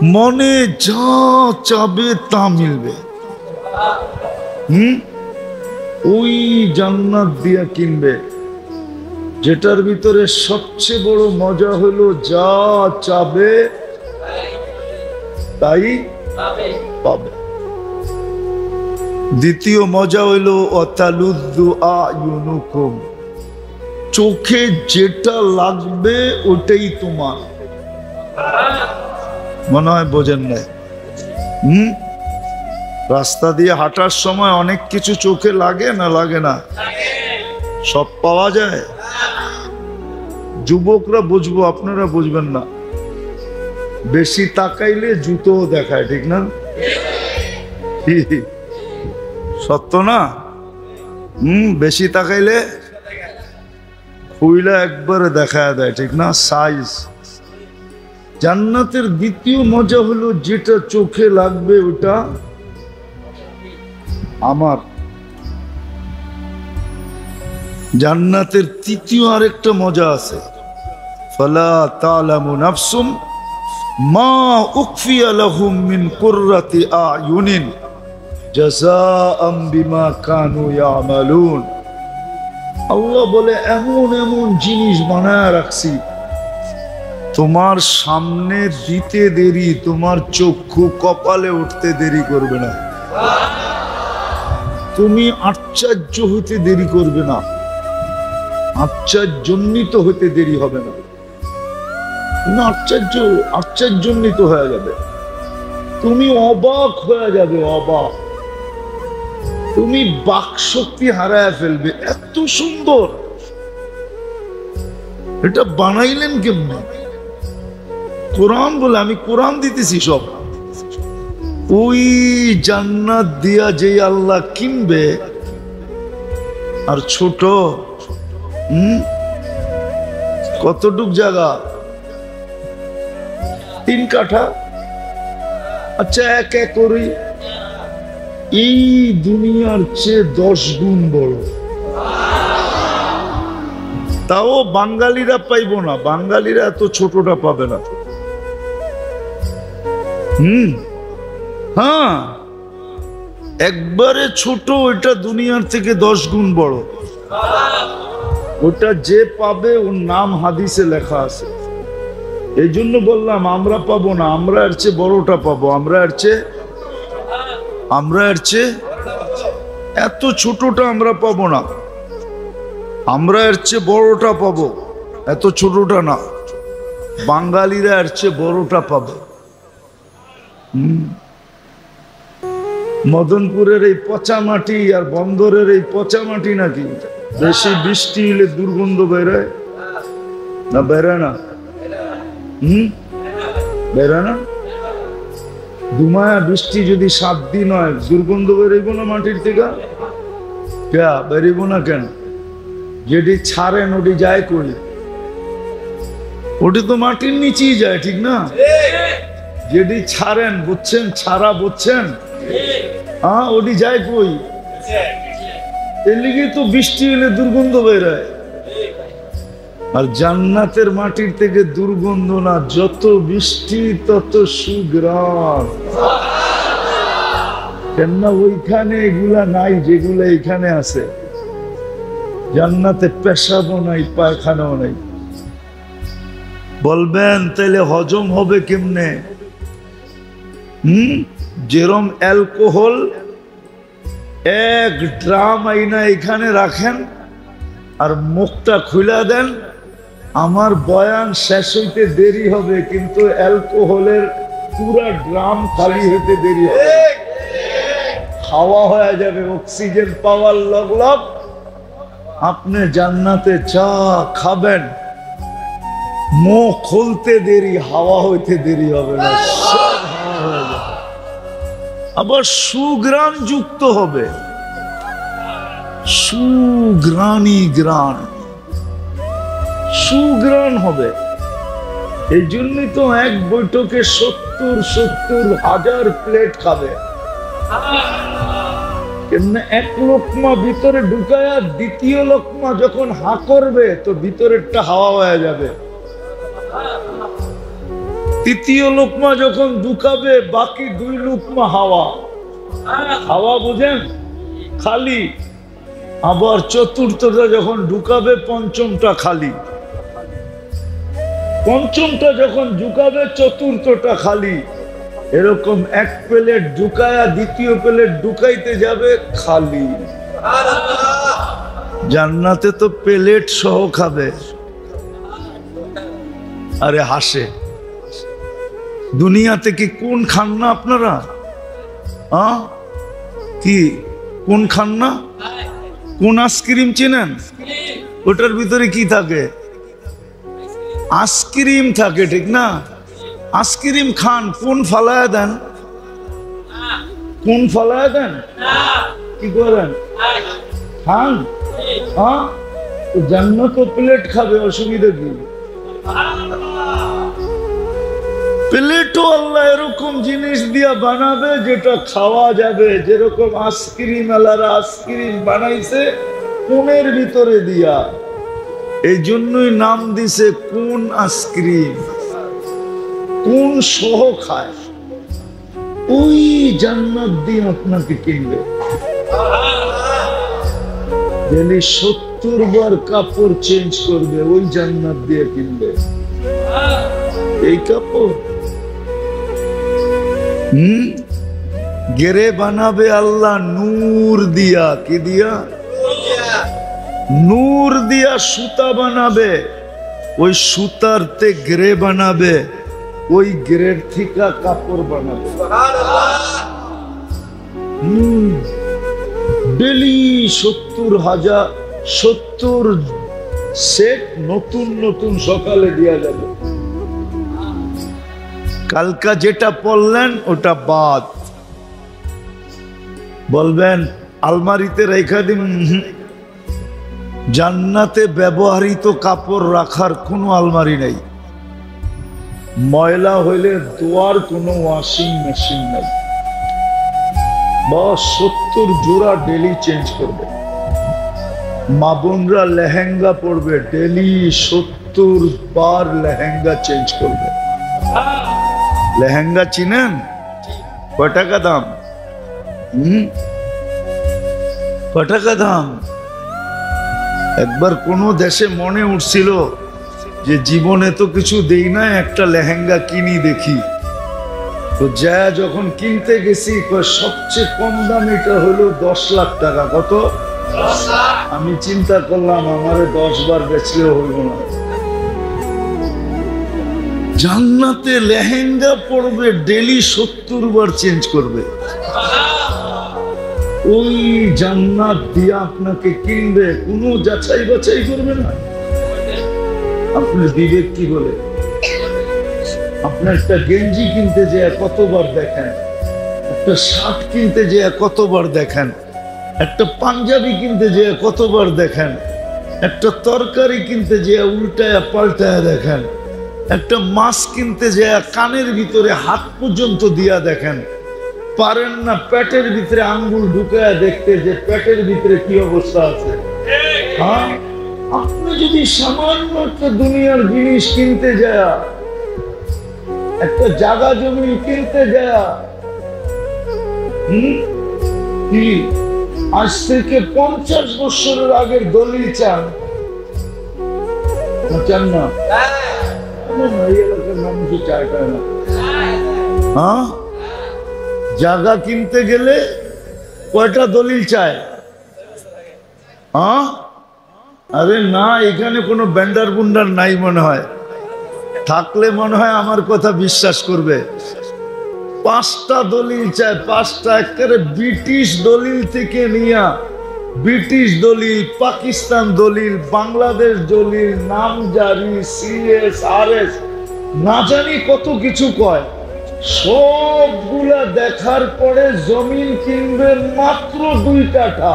মনে যা চাবে তা মিলবে। ওই জান্নাত দিয়া কিনবে যেটার ভিতরে সবচেয়ে বড় মজা হলো যা চাবে তাই পাবে। দ্বিতীয় মজা হইলো অতালুদ্দু আয়ুনুকুম, চোখে যেটা লাগবে ওটাই তোমার। মনে হয় বোঝেন নাই? রাস্তা দিয়ে হাঁটার সময় অনেক কিছু চোখে লাগে না লাগে না? সব পাওয়া যায়। যুবকরা বুঝবো, আপনারা বুঝবেন না। বেশি তাকাইলে জুতো দেখায়, ঠিক না? সত্য না? বেশি তাকাইলে খুইলা একবারে দেখায় দেয়, ঠিক না? সাইজ। জান্নাতের দ্বিতীয় মজা হলো যেটা চোখে লাগবে ওটা আমার। জান্নাতের তৃতীয় আরেকটা মজা আছে, ফালা তালামু নাফসুম মা উখফিয়া লাহুম মিন কুররাতি আয়ুনিন জাযাআম বিমা কানু ইয়ামালুন। আল্লাহ বলে এমন এমন জিনিস বানায় রাখছি তোমার সামনে দিতে দেরি, তোমার চক্ষু কপালে উঠতে দেরি করবে না। তুমি আশ্চর্য হইতে দেরি করবে না, আশ্চর্যজনিত হইতে দেরি হবে না। তুমি আশ্চর্যজনিত হয়ে যাবে, তুমি অবাক হয়ে যাবে, অবাক। তুমি বাকশক্তি হারায় ফেলবে, এত সুন্দর। এটা বানাইলেন কেমনে? কোরআন বলে, আমি কোরআন দিতেছি সব। ওই জান্নাত দিয়া যে আল্লাহ কিনবে, আর ছোট কতটুক জায়গা? 3 কাঠা। আচ্ছা, এক একরই এই দুনিয়ার চেয়ে 10 গুণ বড়। তাও বাঙালিরা পাইব না, বাঙালিরা এত ছোটটা পাবে না। হ্যাঁ, একবারে ছোট, ওইটা দুনিয়ার থেকে 10 গুণ বড়। ওটা যে পাবে ওর নাম হাদিসে লেখা আছে। এই জন্য বললাম আমরা পাবো না, আমরা এর চেয়ে বড়টা পাবো। আমরা এর চেয়ে এত ছোটটা আমরা পাবো না, আমরা এর চেয়ে বড়টা পাবো, এত ছোটটা না। বাঙালিরা এর চেয়ে বড়টা পাবে। মদনপুরের এই পচা মাটি আর বন্দরের এই পচা মাটি নাকি বেশি বৃষ্টি হলে দুর্গন্ধ বেরোয় না? বেরোয় না? বেরোয় না? দুমায়া বৃষ্টি যদি 7 দিন হয়, দুর্গন্ধ বেরোইব না মাটির থেকে? বেরোইব না কেন? যেটি ছাড়েন ওটি যায় কই? ওটি তো মাটির নিচেই যায়, ঠিক না? যেটি ছাড়েন, বুঝছেন? ছাড়া বুঝছেন? হ্যাঁ, ওটি যায় কই? এর লিগে তো বৃষ্টি হলে দুর্গন্ধ বেরোয়। আর জান্নাতের মাটির থেকে দুর্গন্ধ না, যত বৃষ্টি তত সুঘ্রাণ। কেননা ওইখানে এগুলা নাই যেগুলা এখানে আছে। জান্নাতে পেশাবও নাই, পায়খানাও নাই। বলবেন তাইলে হজম হবে কেমনে? যেরম অ্যালকোহল 1 ড্রাম আইনা এখানে রাখেন আর মুখটা খুলে দেন, আমার বয়ান শেষ হইতে দেরি হবে, কিন্তু অ্যালকোহলের পুরা ড্রাম খালি হইতে দেরি হবে। হাওয়া হয়ে যাবে, অক্সিজেন পাওয়ার লগ। আপনি জান্নাতে চা খাবেন, মুখ খুলতে দেরি, হাওয়া হইতে দেরি হবে না, সব হাওয়া হয়ে যাবে। আবার সুঘ্রাণ যুক্ত হবে, সুঘ্রাণী গ্রাণ, সুঘ্রাণ হবে। এই জন্যই তো এক বৈঠকে 70,000 প্লেট খাবে। কেননা 1 লোকমা ভিতরে ঢুকায়া দ্বিতীয় লোকমা যখন হা করবে তো ভিতরেরটা হাওয়া হয়ে যাবে। তৃতীয় লোকমা যখন ঢুকাবে বাকি 2 লোকমা হাওয়া, হাওয়া বুঝেন খালি। আবার চতুর্থটা যখন ঢুকাবে পঞ্চমটা খালি, পঞ্চমটা যখন ঢুকাবে চতুর্থটা খালি। এরকম এক প্লেট ঢুকায়া দ্বিতীয় প্লেট ঢুকাইতে যাবে খালি। জান্নাতে তো প্লেট সহ খাবে। আরে হাসে, দুনিয়াতে কি কোন খান না আপনারা? কি কোন খান না? কোন আইসক্রিম চেনেন? ওটার ভিতরে কি থাকে? আইসক্রিম থাকে, ঠিক না? আইসক্রিম খান, কোন ফালায়া দেন? কোন ফালায়া দেন? কি করেন? খান। জান্নাত প্লেট খাবে, অসুবিধা কি? প্লেটও আল্লাহ এরকম জিনিস দিয়া বানাবে যেটা খাওয়া যাবে। যেরকম আইসক্রিম আলারা আইসক্রিম বানাইছে কোনের ভিতরে দিয়া, এই জন্যই নাম দিছে কোন আইসক্রিম। কোন সহ খায়, ওই জান্নাত দিয়ে আপনাকে কিনবে। ডেলি 70 বার কাপড় চেঞ্জ করবে, ওই জান্নাত দিয়ে কিনবে। এই কাপড় গেরে বানাবে আল্লাহ নূর দিয়া। কি দিয়া? নূর দিয়া সুতা বানাবে, ওই সুতারতে গেরে বানাবে, ওই গেরের থেকে কাপড় বানাবে। ডেলি 70 সেট নতুন নতুন সকালে দিয়া যাবে। কালকা যেটা পড়লেন ওটা বাদ, বলবেন আলমারিতে রেখে দিন। জান্নাতে ব্যবহৃত কাপড় রাখার কোনো আলমারি নেই। ময়লা হইলে ধোয়ার কোনো ওয়াশিং মেশিন নেই। বস 70 জোড়া ডেলি চেঞ্জ করবে। মা বোনরা লেহেঙ্গা পরবে, ডেলি 70 বার লেহেঙ্গা চেঞ্জ করবে। লেহেঙ্গা চিনেন? কয় টাকা দাম? কয় টাকা দাম? একবার কোন দেশে মনে উঠছিল যে জীবনে তো কিছু দেই না, একটা লেহেঙ্গা কিনি দেখি। তো যা যখন কিনতে গেছি সবচেয়ে কম দাম এটা হলো 10 লাখ টাকা। কত? আমি চিন্তা করলাম আমারে 10 বার বেচলেও হইব না। জান্নাতে লেহেঙ্গা পরবে, ডেলি 70 বার চেঞ্জ করবে। ওই জান্নাত দিয়ে আপনাকে কিনবে, কোনো যাচাই বাছাই করবে না। আপনি বিবেক কি বলে? আপনার একটা গেঞ্জি কিনতে যে কতবার দেখেন, একটা শার্ট কিনতে যে কতবার দেখেন, একটা পাঞ্জাবি কিনতে যে কতবার দেখেন, একটা তরকারি কিনতে যে উল্টায়া পাল্টায়া দেখেন, একটা মাছ কিনতে যে কানের ভিতরে হাত পর্যন্ত দিয়া দেখেন। পারেন না পেটের ভিতরে আঙ্গুল ঢুকায়া দেখতে যে পেটের ভিতরে কি অবস্থা আছে। হ্যাঁ, আপনি যদি সামান্য একটা দুনিয়ার জিনিস কিনতে যায়, একটা জায়গা জমি কিনতে যায়, কি আজ থেকে 50 বছরের আগের দলিল চান? চান না? এই এলাকার মানুষ চায় না। হ্যাঁ, জায়গা কিনতে গেলে কয়টা দলিল চায়? হ্যাঁ, আরে না, এখানে কোনো ব্যান্ডার বুন্ডার নাই মনে হয়। থাকলে মনে হয় আমার কথা বিশ্বাস করবে। 5টা দলিল চায়, 5টা। একেবারে ব্রিটিশ দলিল থেকে নিয়া, ব্রিটিশ দলিল, পাকিস্তান দলিল, বাংলাদেশ দলিল, নামজারি, CSRS, না জানি কত কিছু কয়। সবগুলা দেখার পরে জমিন কিনবে মাত্র 2 কাঠা।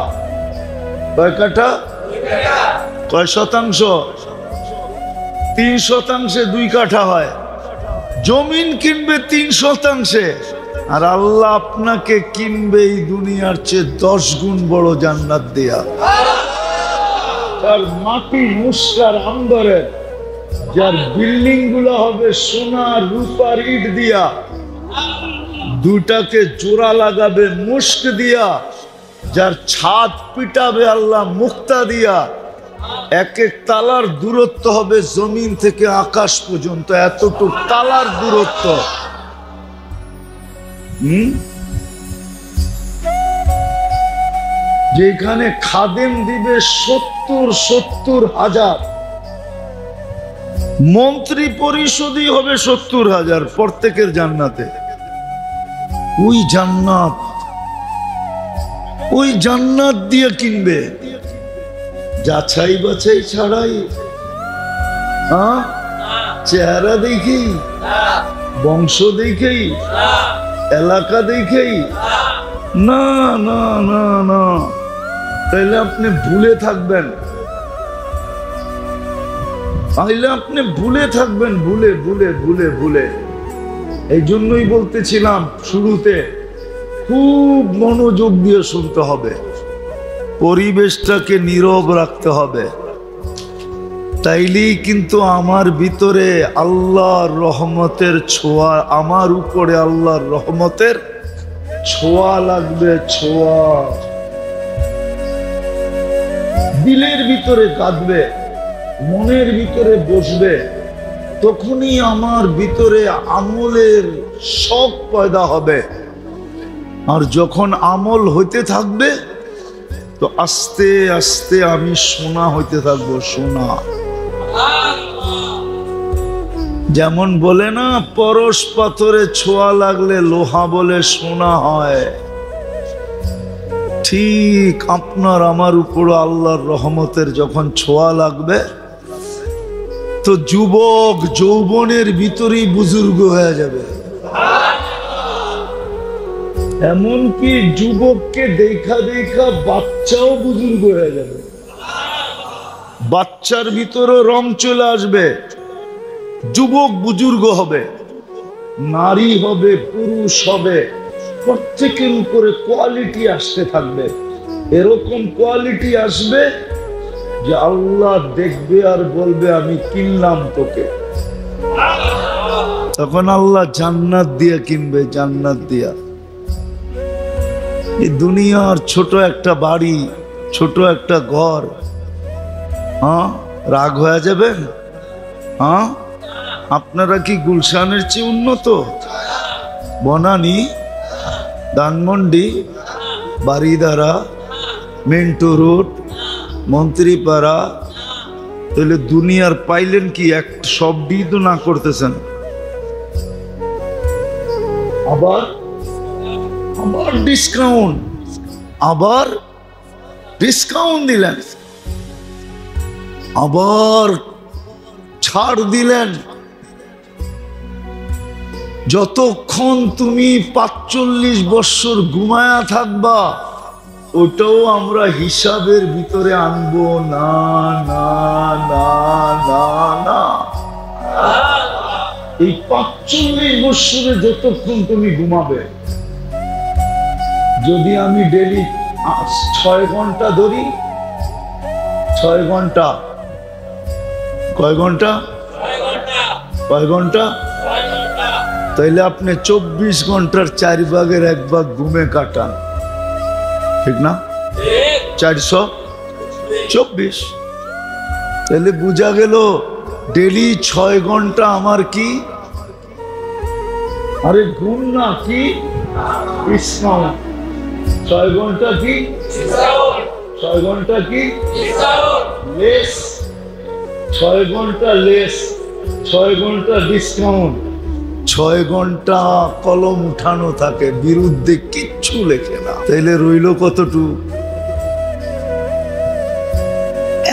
কয় কাঠা? কয় শতাংশ? 3 শতাংশে 2 কাঠা হয়। জমিন কিনবে 3 শতাংশে, আর আল্লাহ আপনাকে কিনবে এই দুনিয়ার চেয়ে 10 গুণ বড় জান্নাত দেয়া। তার মাটি মুসকার আন্দরের যার বিল্ডিং গুলো হবে সোনা রূপার ইট দিয়া, দুটাকে জোড়া লাগাবে মুস্ক দিয়া, যার ছাদ পিটাবে আল্লাহ মুক্তা দিয়া, এক এক তালার দূরত্ব হবে জমিন থেকে আকাশ পর্যন্ত, এতটুক তালার দূরত্ব। যেখানে খাদেম দিবে 70,000, মন্ত্রী পরিষদই হবে 70,000 প্রত্যেকের জান্নাতে। ওই জান্নাত দিয়ে কিনবে, যাচাই বাছাই ছাড়াই, চেহারা দেখেই, বংশ দেখেই, এলাকা দেখেই না না না না, তাইলে আপনি ভুলে থাকবেন, ভুলে ভুলে ভুলে ভুলে। এই জন্যই বলতেছিলাম শুরুতে, খুব মনোযোগ দিয়ে শুনতে হবে, পরিবেশটাকে নীরব রাখতে হবে, তাইলেই কিন্তু আমার ভিতরে আল্লাহর রহমতের ছোঁয়া, আমার উপরে আল্লাহর রহমতের ছোঁয়া লাগবে, ছোঁয়া। দিলের ভিতরে কাঁদবে, মনের ভিতরে বসবে, তখনই আমার ভিতরে আমলের শখ পয়দা হবে। আর যখন আমল হইতে থাকবে তো আস্তে আস্তে আমি সোনা হইতে থাকবো, সোনা। যেমন বলে না, পরশ পাথরে ছোঁয়া লাগলে লোহা বলে সোনা হয়, ঠিক আপনার আমার উপর আল্লাহর রহমতের যখন ছোঁয়া লাগবে তো যুবক যৌবনের ভিতরেই বুজুর্গ হয়ে যাবে। এমনকি যুবককে দেখা দেখা বাচ্চাও বুজুর্গ হয়ে যাবে, বাচ্চার ভিতরে রং চলে আসবে, যুবক বুজুর্গ হবে, নারী হবে, পুরুষ হবে, প্রত্যেকের উপরে কোয়ালিটি আসতে থাকবে। এরকম কোয়ালিটি আসবে যে আল্লাহ দেখবে আর বলবে আমি কিনলাম তোকে। তখন আল্লাহ জান্নাত দিয়া কিনবে, জান্নাত দিয়া। এই দুনিয়ার ছোট একটা বাড়ি, ছোট একটা ঘর, রাগ হয়ে যাবেন? আপনারা কি গুলশানের চেয়ে উন্নত? বনানী, ধানমন্ডি, বারিধারা, মিন্টু রোড, মন্ত্রীপাড়া, তাহলে দুনিয়ার পাইলেন কি? এক সবই তো না করতেছেন। আবার ডিসকাউন্ট, আবার ডিসকাউন্ট দিলেন, আবার ছাড় দিলেন। যতক্ষণ তুমি 45 বছর ঘুমায়া থাকবা ওটাও আমরা হিসাবের ভিতরে আনবো না, না না না না। এই 45 বছরে যতক্ষণ তুমি ঘুমাবে, যদি আমি ডেলি 6 ঘন্টা ধরি, 6 ঘন্টা, কয় ঘন্টা? কয় ঘন্টা? তাইলে আপনি 24 ঘন্টার 4 ভাগের 1 ভাগ ঘুমে কাটান, ঠিক না? 424। তাহলে বোঝা গেল ডেলি 6 ঘন্টা আমার কি? আরে ঘুম না, কি ডিসকাউন্ট। 6 ঘন্টা কি? 6 ঘন্টা কি? লেস। 6 ঘন্টা লেস, 6 ঘন্টা ডিসকাউন্ট। 6 ঘন্টা কলম উঠানো থাকে, বিরুদ্ধে কিচ্ছু লেখে না। তাইলে রইল কতটুক?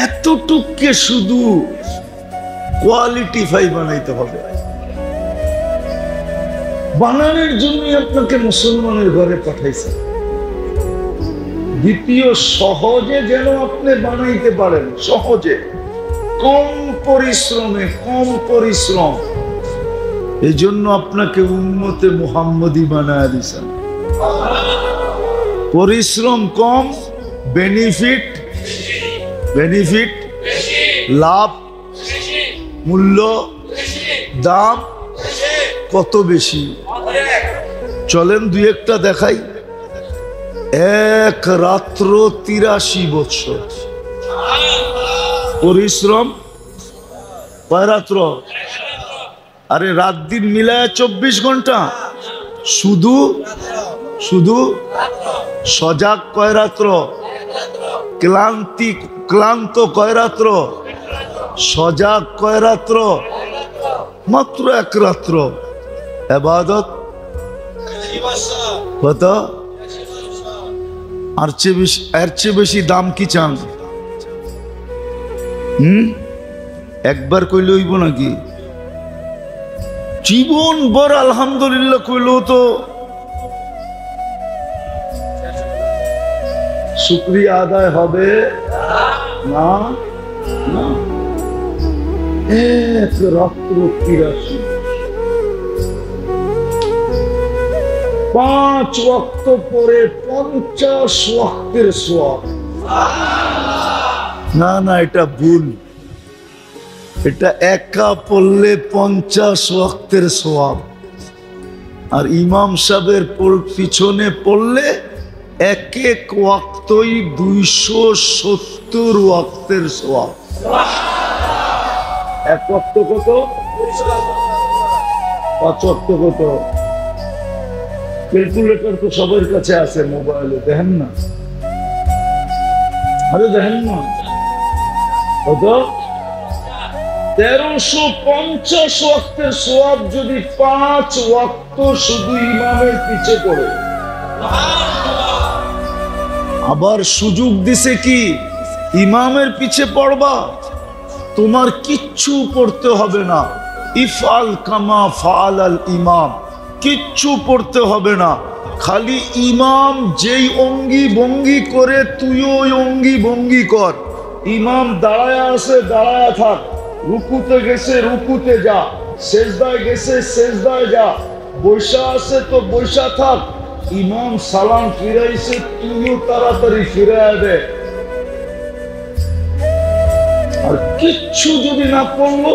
এতটুককে শুধু কোয়ালিটিফাই বানাইতে হবে। বানানোর জন্যই আপনাকে মুসলমানের ঘরে পাঠাইছে। দ্বিতীয়, সহজে যেন আপনি বানাইতে পারেন, সহজে, কম পরিশ্রমে, কম পরিশ্রম। এই জন্য আপনাকে উম্মতে মুহাম্মদী বানায় দিয়েছেন। পরিশ্রম কম, বেনিফিট লাভ মূল্য দাম কত বেশি। চলেন দুই একটা দেখাই। এক রাত্র 83 বছর পরিশ্রম, কয় রাত্র? আরে রাত দিন মিলায় 24 ঘন্টা। শুধু শুধু সজাগ কয় রাত্র? ক্লান্ত কয় রাত্র? সজাগ কয় রাত্র? মাত্র এক রাত্র। ইবাদত কত? এর চেয়ে বেশি দাম কি চান? একবার কইলে হইব নাকি? জীবন ভর আলহামদুলিল্লাহ কইলেও তো শুকরিয়া আদায় হবে না। এক রাত্র 83, 5 ওয়াক্ত পরে 50 ওয়াক্তের সওয়াব। না না, এটা ভুল। এটা একা পড়লে 50 ওয়াক্তের সওয়াব, আর ইমাম সাহেবের পিছনে পড়লে এক এক ওয়াক্তই 270 ওয়াক্তের সওয়াব। এক ওয়াক্ত কত? 5 ওয়াক্ত কত? ক্যালকুলেটর তো সবার কাছে আছে মোবাইলে, দেখেন না? আরে দেখেন না কত? 1350 ওয়াক্তের সওয়াব যদি 5 ওয়াক্ত শুধু ইমামের পিছে পড়ে। আবার সুযোগ দিছে কি ইমামের পিছে পড়বা, তোমার কিচ্ছু পড়তে হবে না। ইফআল কামা ফাআলাল ইমাম, কিচ্ছু পড়তে হবে না। খালি ইমাম যেই অঙ্গি ভঙ্গি করে তুইও ওই অঙ্গি ভঙ্গি কর। ইমাম দাঁড়ায় আছে দাঁড়ায় থাক, রুকুতে গেছে রুকুতে যা, সেজদায় গেছে সেজদায় যা, বৈশা আছে তো বৈশা থাক। ইমাম সালাম ফিরাইছে, তুইও তাড়াতাড়ি ফিরায় দে। আর কিচ্ছু যদি না পড়লো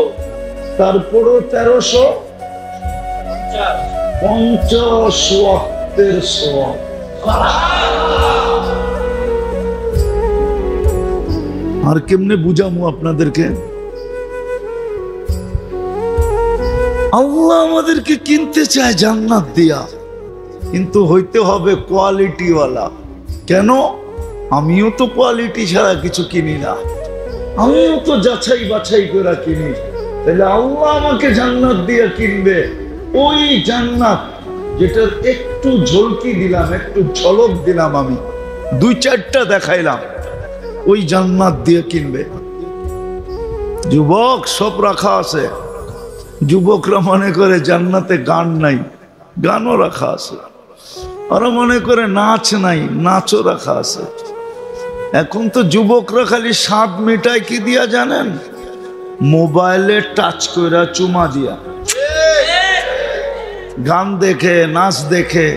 তারপরও 1350 ওয়াক্তের সওয়াব। আর কেমনে বুঝামু আপনাদেরকে? আল্লাহ আমাদেরকে কিনতে চায় জান্নাত দিয়া, কিন্তু হইতে হবে কোয়ালিটিওয়ালা। কেন? আমিও তো কোয়ালিটি ছাড়া কিছু কিনি না, আমিও তো যাচাই বাছাই করে কিনি। তাহলে আল্লাহ আমাকে জান্নাত দিয়ে কিনবে, ওই জান্নাত যেটার একটু ঝলকি দিলাম, একটু ঝলক দিলাম, আমি 2-4টা দেখাইলাম, ওই জান্নাত দিয়ে কিনবে। যুবক সব রাখা আছে। যুবকরা মনে করে জান্নাতে গান নাই, গানও রাখা আছে। ওরা মনে করে নাচ নাই, নাচও রাখা আছে। এখন তো যুবকরা খালি স্বাদ মিটায় কি দিয়া জানেন? মোবাইলে টাচ কইরা চুমা দিয়া, গান দেখে নাচ দেখে,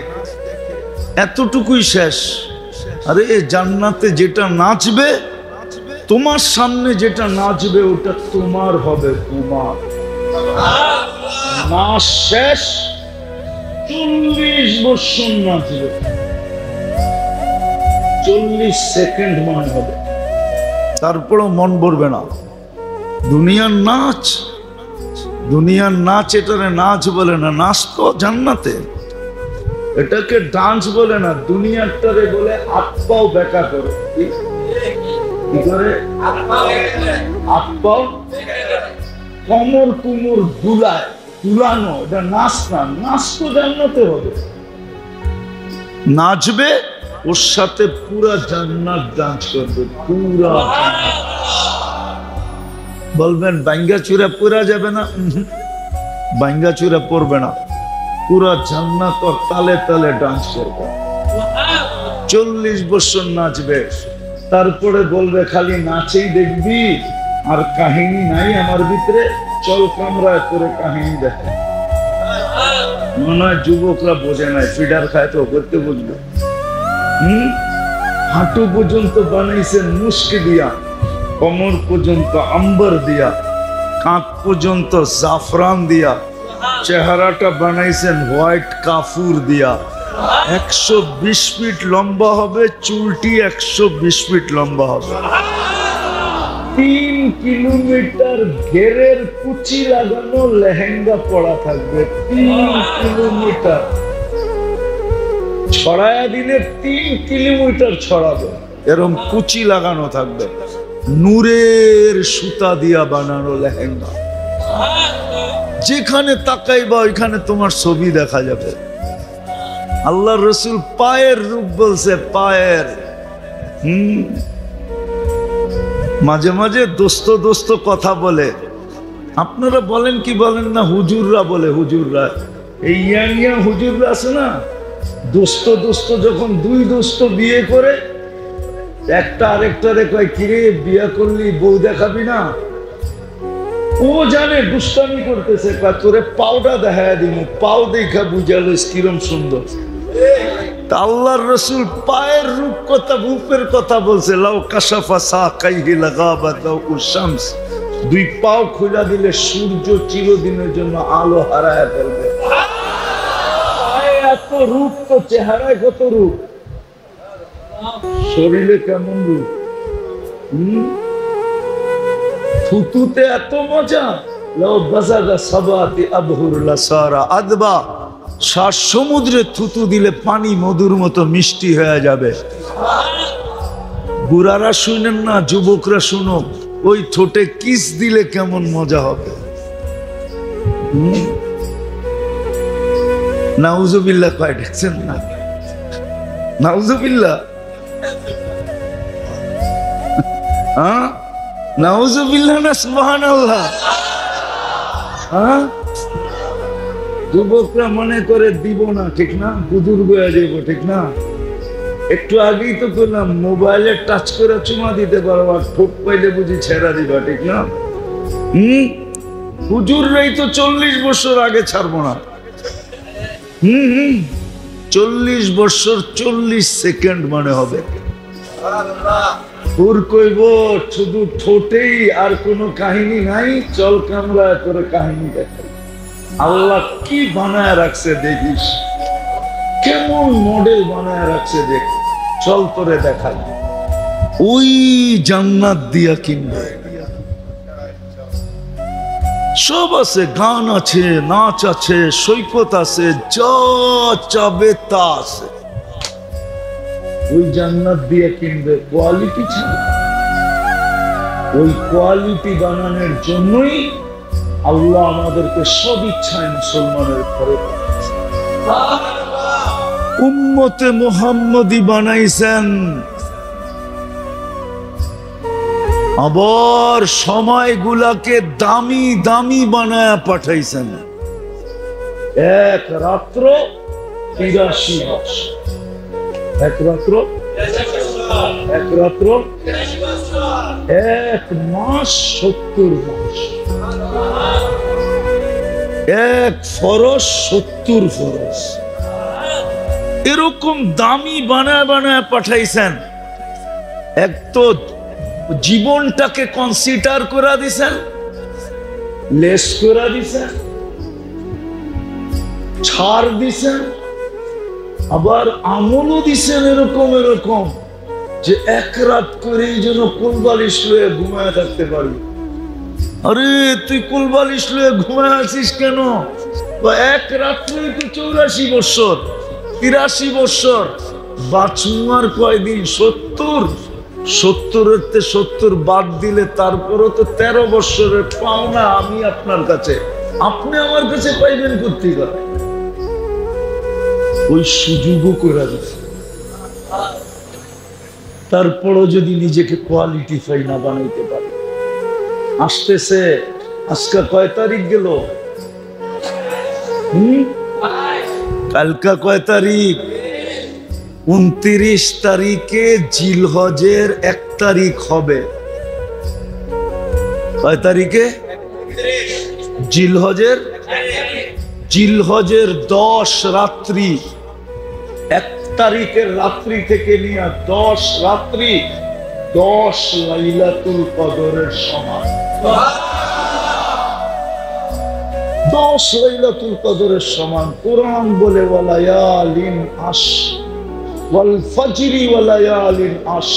এতটুকুই শেষ। আরে জান্নাতে যেটা নাচবে, তোমার সামনে যেটা নাচবে ওটা তোমার হবে, তোমার। নাচ শেষ, 40 বছর নাচবে, 40 সেকেন্ড মনে হবে, তারপরও মন ভরবে না। দুনিয়ার নাচ, দুনিয়ার নাচ এটারে নাচ বলে না, নাচ তো জান্নাতে। এটাকে ডান্স বলে না, দুনিয়ারটারে বলে আত্মাও বেকা করে। কি করে? আত্মাও কমর কুমর দুলায়, দুলানো, এটা নাচ না। নাচ তো জান্নাতে হবে। নাচবে, ওর সাথে পুরা জান্নাত ডান্স করবে, পুরা। বলবেন বাঙ্গা চূড়া পুরা যাবে না? বাঙ্গা চূড়া পড়বে না, পুরা জান্নাত ওর তালে তালে ডান্স করবে। 40 বছর নাচবে, তারপরে বলবে খালি নাচেই দেখবি, আর কাহিনী নাই আমার ভিতরে, চল কামরায় করে কাহিনী দেখে। মনে হয় যুবকরা বোঝে নাই, ফিডার খায় তো করতে বুঝবে। হাঁটু পর্যন্ত বানাইছেন মুস্কি দিয়া, কমর পর্যন্ত আম্বার দিয়া, কাঁধ পর্যন্ত জাফরান দিয়া, চেহারাটা বানাইছেন হোয়াইট কাফুর দিয়া। 120 ফিট লম্বা হবে, চুলটি 120 ফিট লম্বা হবে। 3 কিলোমিটার ঘেরের কুচি লাগানো লেহেঙ্গা পরা থাকবে। 3 কিলোমিটার ছড়ায়া দিলে 3 কিলোমিটার ছড়াবে, এরকম কুচি লাগানো থাকবে। নূরের সুতা দিয়া বানানো লেহেঙ্গা, যেখানে তাকাইবা ওইখানে তোমার ছবি দেখা যাবে। আল্লাহ রসুল পায়ের রূপ বলছে, পায়ের। মাঝে মাঝে দোস্ত দোস্ত কথা বলে, আপনারা বলেন কি বলেন না? হুজুররা বলে, হুজুররা, এই ইয়াং ইয়াং হুজুররা আছে না, দোস্ত দোস্ত যখন 2 দোস্ত বিয়ে করে, একটা আরেকটারে কয়, কিরে বিয়ে করলি বউ দেখাবি না? ও জানে দুষ্টামি করতেছে, তোরে পাওটা দেখায় দিব, পাও দেখা বুঝালো কিরম সুন্দর। আল্লাহর রসুল পায়ের রূপের কথা বলছে। লাউ কাশাফা সাকাইহি লাগাবাতাহু শামস, 2 পাও খুলে দিলে সূর্য চিরদিনের জন্য আলো হারায় ফেলবে। পায়ে এত রূপ, তো চেহারায় কত রূপ, শরীরে কেমন রূপ। থুতুতে এত মজা, লাউ বাযাগা সাবাতি আবহুর লাসারা আদবা, 7 সমুদ্রে থুতু দিলে পানি মধুর মতো মিষ্টি হয়ে যাবে। বুড়ারা শুনেন না, যুবকরা শুনো, ওই ঠোঁটে কিস দিলে কেমন মজা হবে। নাউজুবিল্লাহ কয়, দেখছেন না? নাউজুবিল্লাহ, হ্যাঁ, নাউজুবিল্লাহ না সুবহানাল্লাহ। হ্যাঁ, যুবকরা মনে করে দিব না, ঠিক না? বুজুর্গ হয়ে যাবো, ঠিক না? একটু আগেই তো করলাম, মোবাইলে টাচ করে চুমা দিতে পারো, আর ঠোঁট পাইলে বুঝি ছেড়া দিবা, ঠিক না? হুজুররাই তো 40 বছর আগে ছাড়বো না। 40 বছর 40 সেকেন্ড মানে হবে। ওর কইব শুধু ঠোঁটেই, আর কোনো কাহিনী নাই, চল কামরা করে কাহিনী দেখাই। আল্লাহ কি বানায় রাখছে দেখিস, কেমন মডেল বানায় রাখছে দেখ, চল তোরে দেখাই। ওই জান্নাত দিয়া কিনবে, সব আছে, গান আছে, নাচ আছে, সৈকত আছে, যা চাবে তা আছে। ওই জান্নাত দিয়ে কিনবে, কোয়ালিটি ছাড়া। ওই কোয়ালিটি বানানোর জন্যই আল্লাহ আমাদেরকে সব ইচ্ছায় মুসলমানের ঘরে উম্মতে মুহাম্মদী বানাইছেন। আবার সময়গুলাকে দামি দামি বানায় পাঠাইছেন। 1 রাত্র 83 বছর, 1 রাত্র 1 মাস 70 মাস, 1 ফরজ 70 ফরজ, এরকম দামি বানায় বানায় পাঠাইছেন। এক তো জীবনটাকে কনসিডার করে দিছেন, লেস করে দিছেন, ছাড় দিছেন, আবার আমলও দিছেন এরকম এরকম যে 1 রাত করেই যেন কোলবালিশ লয়ে ঘুমায় থাকতে পারবি। আরে তুই কোলবালিশ লয়ে ঘুমায় আছিস কেন? 1 রাত্রেই তো 84 বছর, 83 বছর, বাঁচুয়ার কয়দিন? 70। 70 বাদ দিলে তারপরও তো 13 বছরের পাওনা আমি আপনার কাছে, আপনি আমার কাছে পাইবেন কোত্থেকে? ওই সুযোগও করে দিচ্ছে। তারপরও যদি নিজেকে কোয়ালিটি ফাই না বানাইতে পারে, আসতেছে, আজকে কয় তারিখ গেল? কালকা কয় তারিখ? 29 তারিখে জিলহজের 1 তারিখ হবে। কয় তারিখে? জিলহজের 10 রাত্রি, 1 তারিখের রাত্রি থেকে নিয়ে 10 রাত্রি, 10 লাইলাতুল কদরের সমান। 10 লাইলাতুল কদরের সমান। কোরআন বলে ওয়ালায়ালিন আশ ওয়াল ফজরি ওয়ালায়ালিন আশ,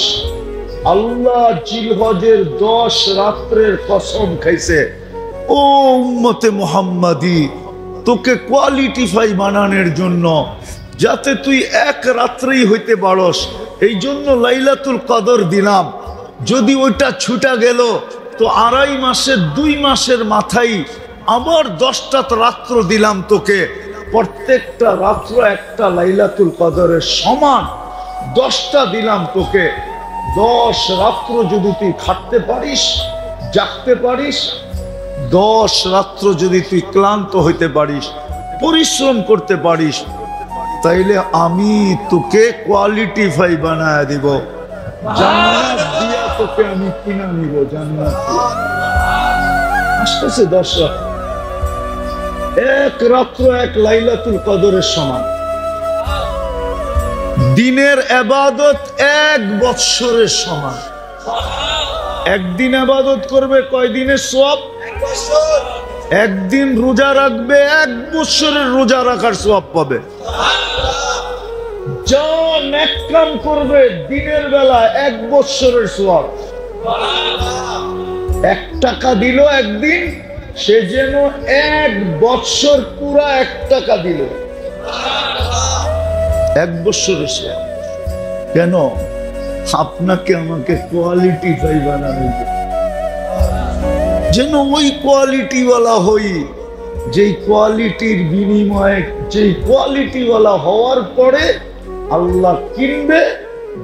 আল্লাহ জিলহজের 10 রাত্রের কসম খাইছে। ও উম্মতে মুহাম্মাদি, তোকে কোয়ালিটিফাই বানানোর জন্য, যাতে তুই এক রাত্রেই হইতে পারস, এই জন্য লাইলাতুল কদর দিলাম। যদি ওইটা ছুটা গেল তো 2.5 মাসের 2 মাসের মাথায় আবার 10টা রাত্র দিলাম তোকে। প্রত্যেকটা রাত্র একটা লাইলাতুল কদরের সমান, 10টা দিলাম তোকে। 10 রাত্র যদি তুই খাটতে পারিস, জাগতে পারিস, 10 রাত্র যদি তুই ক্লান্ত হইতে পারিস, পরিশ্রম করতে পারিস, তাইলে আমি তোকে কোয়ালিটিফাই বানায় দিব। জান্নাত দিয়া তোকে আমি কিনা নিব। জান্নাত আসতেছে 10 রাত, এক রাত্র এক লাইলাতুল কদরের সমান। দিনের ইবাদত 1 বৎসরের সমান। একদিন ইবাদত করবে কয় দিনের সওয়াব? 1 বছর। একদিন রোজা রাখবে 1 বছরের রোজা রাখার সওয়াব পাবে। যা নেক কাম করবে দিনের বেলা 1 বছরের সওয়াব। 1 টাকা দিল একদিন, সে যেন 1 বছর পুরা 1 টাকা দিল। 1 বছরের সওয়াব। কেন? আপনাকে আমাকে কোয়ালিটিফাই বানানো, যেন ওই কোয়ালিটিওয়ালা হই, যেই কোয়ালিটির বিনিময়ে, যেই কোয়ালিটিওয়ালা হওয়ার পরে আল্লাহ কিনবে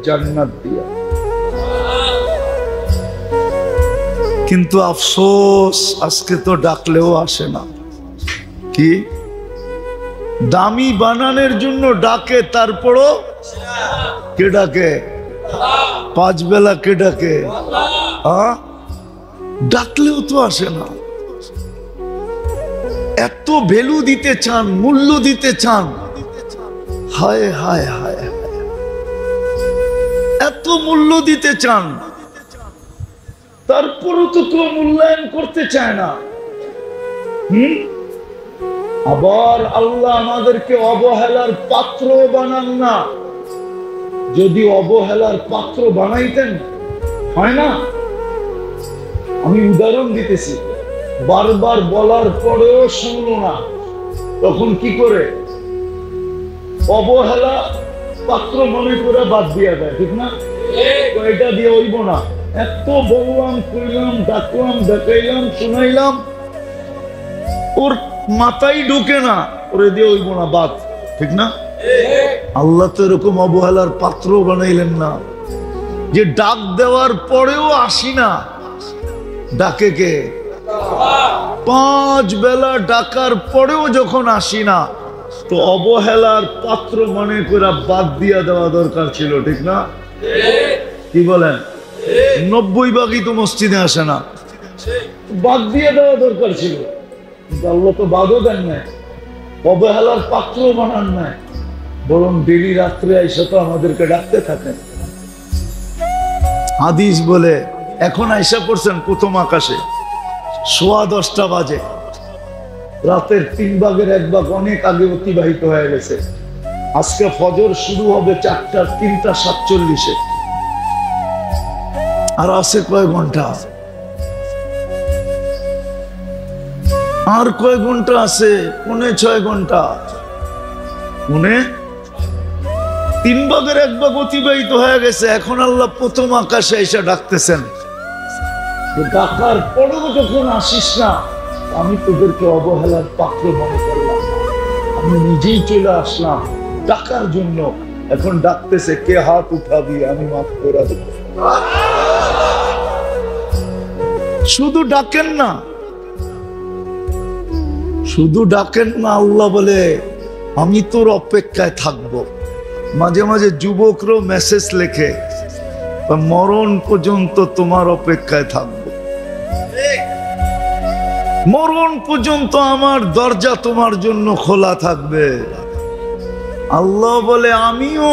জান্নাত দিয়া। কিন্তু আফসোস, আজকে তো ডাকলেও আসে না। কি দামি বানানোর জন্য ডাকে, তারপরও কে ডাকে? 5 বেলা কে ডাকে? ডাকলেও তো আসে না। এত ভ্যালু দিতে চান, মূল্য দিতে চান, হায় হায় হায়, এত মূল্য দিতে চান, তারপরও তো কেউ মূল্যায়ন করতে চায় না। আবার আল্লাহ আমাদেরকে অবহেলার পাত্র বানান না। যদি অবহেলার পাত্র বানাইতেন, হয় না? আমি উদাহরণ দিতেছি, বারবার বলার পরেও শুনলো না, তখন কি করে? অবহেলা পাত্র মনে করে বাদ দিয়া দেয়, ঠিক না? এটা দিয়ে হইব না। এত বললাম, কইলাম, ডাকলাম, দেখাইলাম, শুনাইলাম, ওর মাথায় ঢুকে না, ওরে দিয়ে হইব না, বাদ, ঠিক না? আল্লাহ তো এরকম অবহেলার পাত্র বানাইলেন না যে ডাক দেওয়ার পরেও আসি না। ডাকে কে? 5 বেলা ডাকার পরেও যখন আসি না, তো অবহেলার পাত্র মনে করে বাদ দিয়া দেওয়া দরকার ছিল, ঠিক না? কি বলেন? 90 ভাগই তো মসজিদে আসে না, বাদ দিয়ে দেওয়া দরকার ছিল। কিন্তু আল্লাহ তো বাদও দেন নাই, অবহেলার পাত্র বানান নাই, বরং ডেলি রাত্রে আইসা তো আমাদেরকে ডাকতে থাকেন। হাদিস বলে, এখন আইসা পড়ছেন প্রথম আকাশে, 10:15 বাজে, রাতের 3 ভাগের 1 ভাগ অনেক আগে অতিবাহিত হয়ে গেছে। আজকে ফজর শুরু হবে 3:47, আর আছে কয় ঘন্টা? আর কয় ঘন্টা আছে? 5.5 ঘন্টা। 3 ভাগের 1 ভাগ অতিবাহিত হয়ে গেছে। এখন আল্লাহ প্রথম আকাশে এসে ডাকতেছেন। ডাকার পরেও যখন আসিস না, আমি তোদেরকে অবহেলার পাত্র মনে করলাম, আমি নিজেই চলে আসলাম ডাকার জন্য। এখন ডাকতেছে, কে হাত উঠাবি, আমি মাফ করে দেব। শুধু ডাকেন না, শুধু ডাকেন না, আল্লাহ বলে আমি তোর অপেক্ষায় থাকবো। মাঝে মাঝে যুবকরাও মেসেজ লেখে, মরণ পর্যন্ত তোমার অপেক্ষায় থাকবো, মরণ পর্যন্ত আমার দরজা তোমার জন্য খোলা থাকবে। আল্লাহ বলে আমিও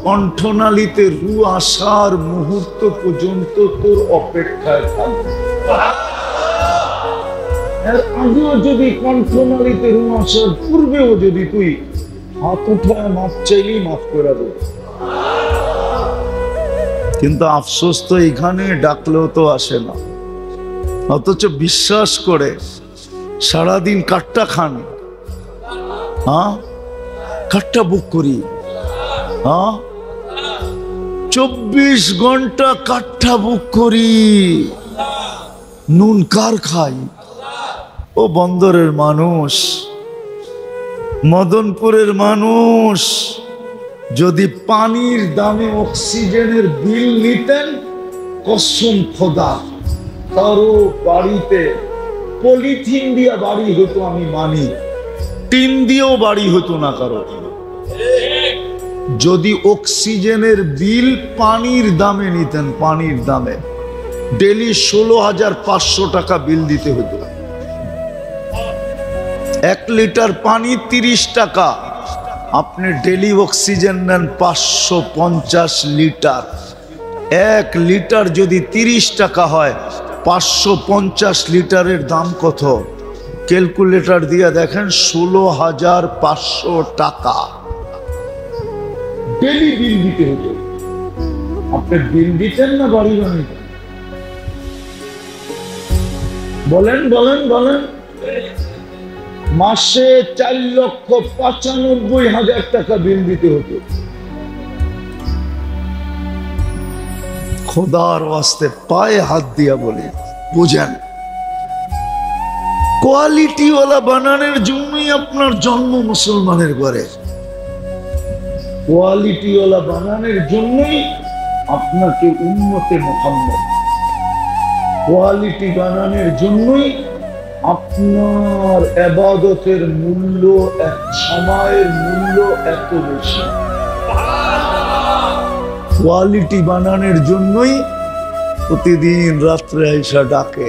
কণ্ঠনালীতে রু আসার মুহূর্ত পর্যন্ত তোর অপেক্ষায় থাকবো। আগেও যদি কণ্ঠনালীতে রুম আসার পূর্বেও যদি তুই হাত উঠায় মাফ চাইলেই মাফ করে দেব। কিন্তু আফসোস তো এখানে ডাকলেও তো আসে না, অথচ বিশ্বাস করে সারাদিন কাটটা খান। হ্যাঁ, কাটটা বুক করি। হ্যাঁ, 24 ঘন্টা কাঠা বুক করি। নুন কার খাই? ও বন্দরের মানুষ, মদনপুরের মানুষ, যদি পানির দামে অক্সিজেনের বিল নিতেন, কসম খোদা কারো বাড়িতে পলিথিন দিয়া বাড়ি হতো আমি মানি, টিন দিয়েও বাড়ি হতো না কারো। যদি অক্সিজেনের বিল পানির দামে নিতেন, পানির দামে ডেলি 16,500 টাকা বিল দিতে হতো। 1 লিটার পানি 30 টাকা, আপনি ডেলি অক্সিজেন নেন 550 লিটার। 1 লিটার যদি 30 টাকা হয়, 550 লিটারের দাম কত? ক্যালকুলেটর দিয়ে দেখেন, 16,500 টাকা ডেলি বিল দিতে হতো। আপনি বিল দিতেন না বাড়ি বানাইতেন? বলেন বলেন বলেন। মাসে 4,95,000 টাকা বিল দিতে হতো। খোদার ওয়াস্তে পায়ে হাত দিয়া বলি, বুঝেন, কোয়ালিটিওয়ালা বানানোর জন্যই আপনার জন্ম মুসলমানের ঘরে। কোয়ালিটিওয়ালা বানানোর জন্যই আপনাকে উম্মতে মুহাম্মদ, কোয়ালিটি বানানোর জন্যই আপনার ইবাদতের মূল্য, সময়ের মূল্য এত বেশি। কোয়ালিটি বানানোর জন্যই প্রতিদিন রাত্রে আইসা ডাকে।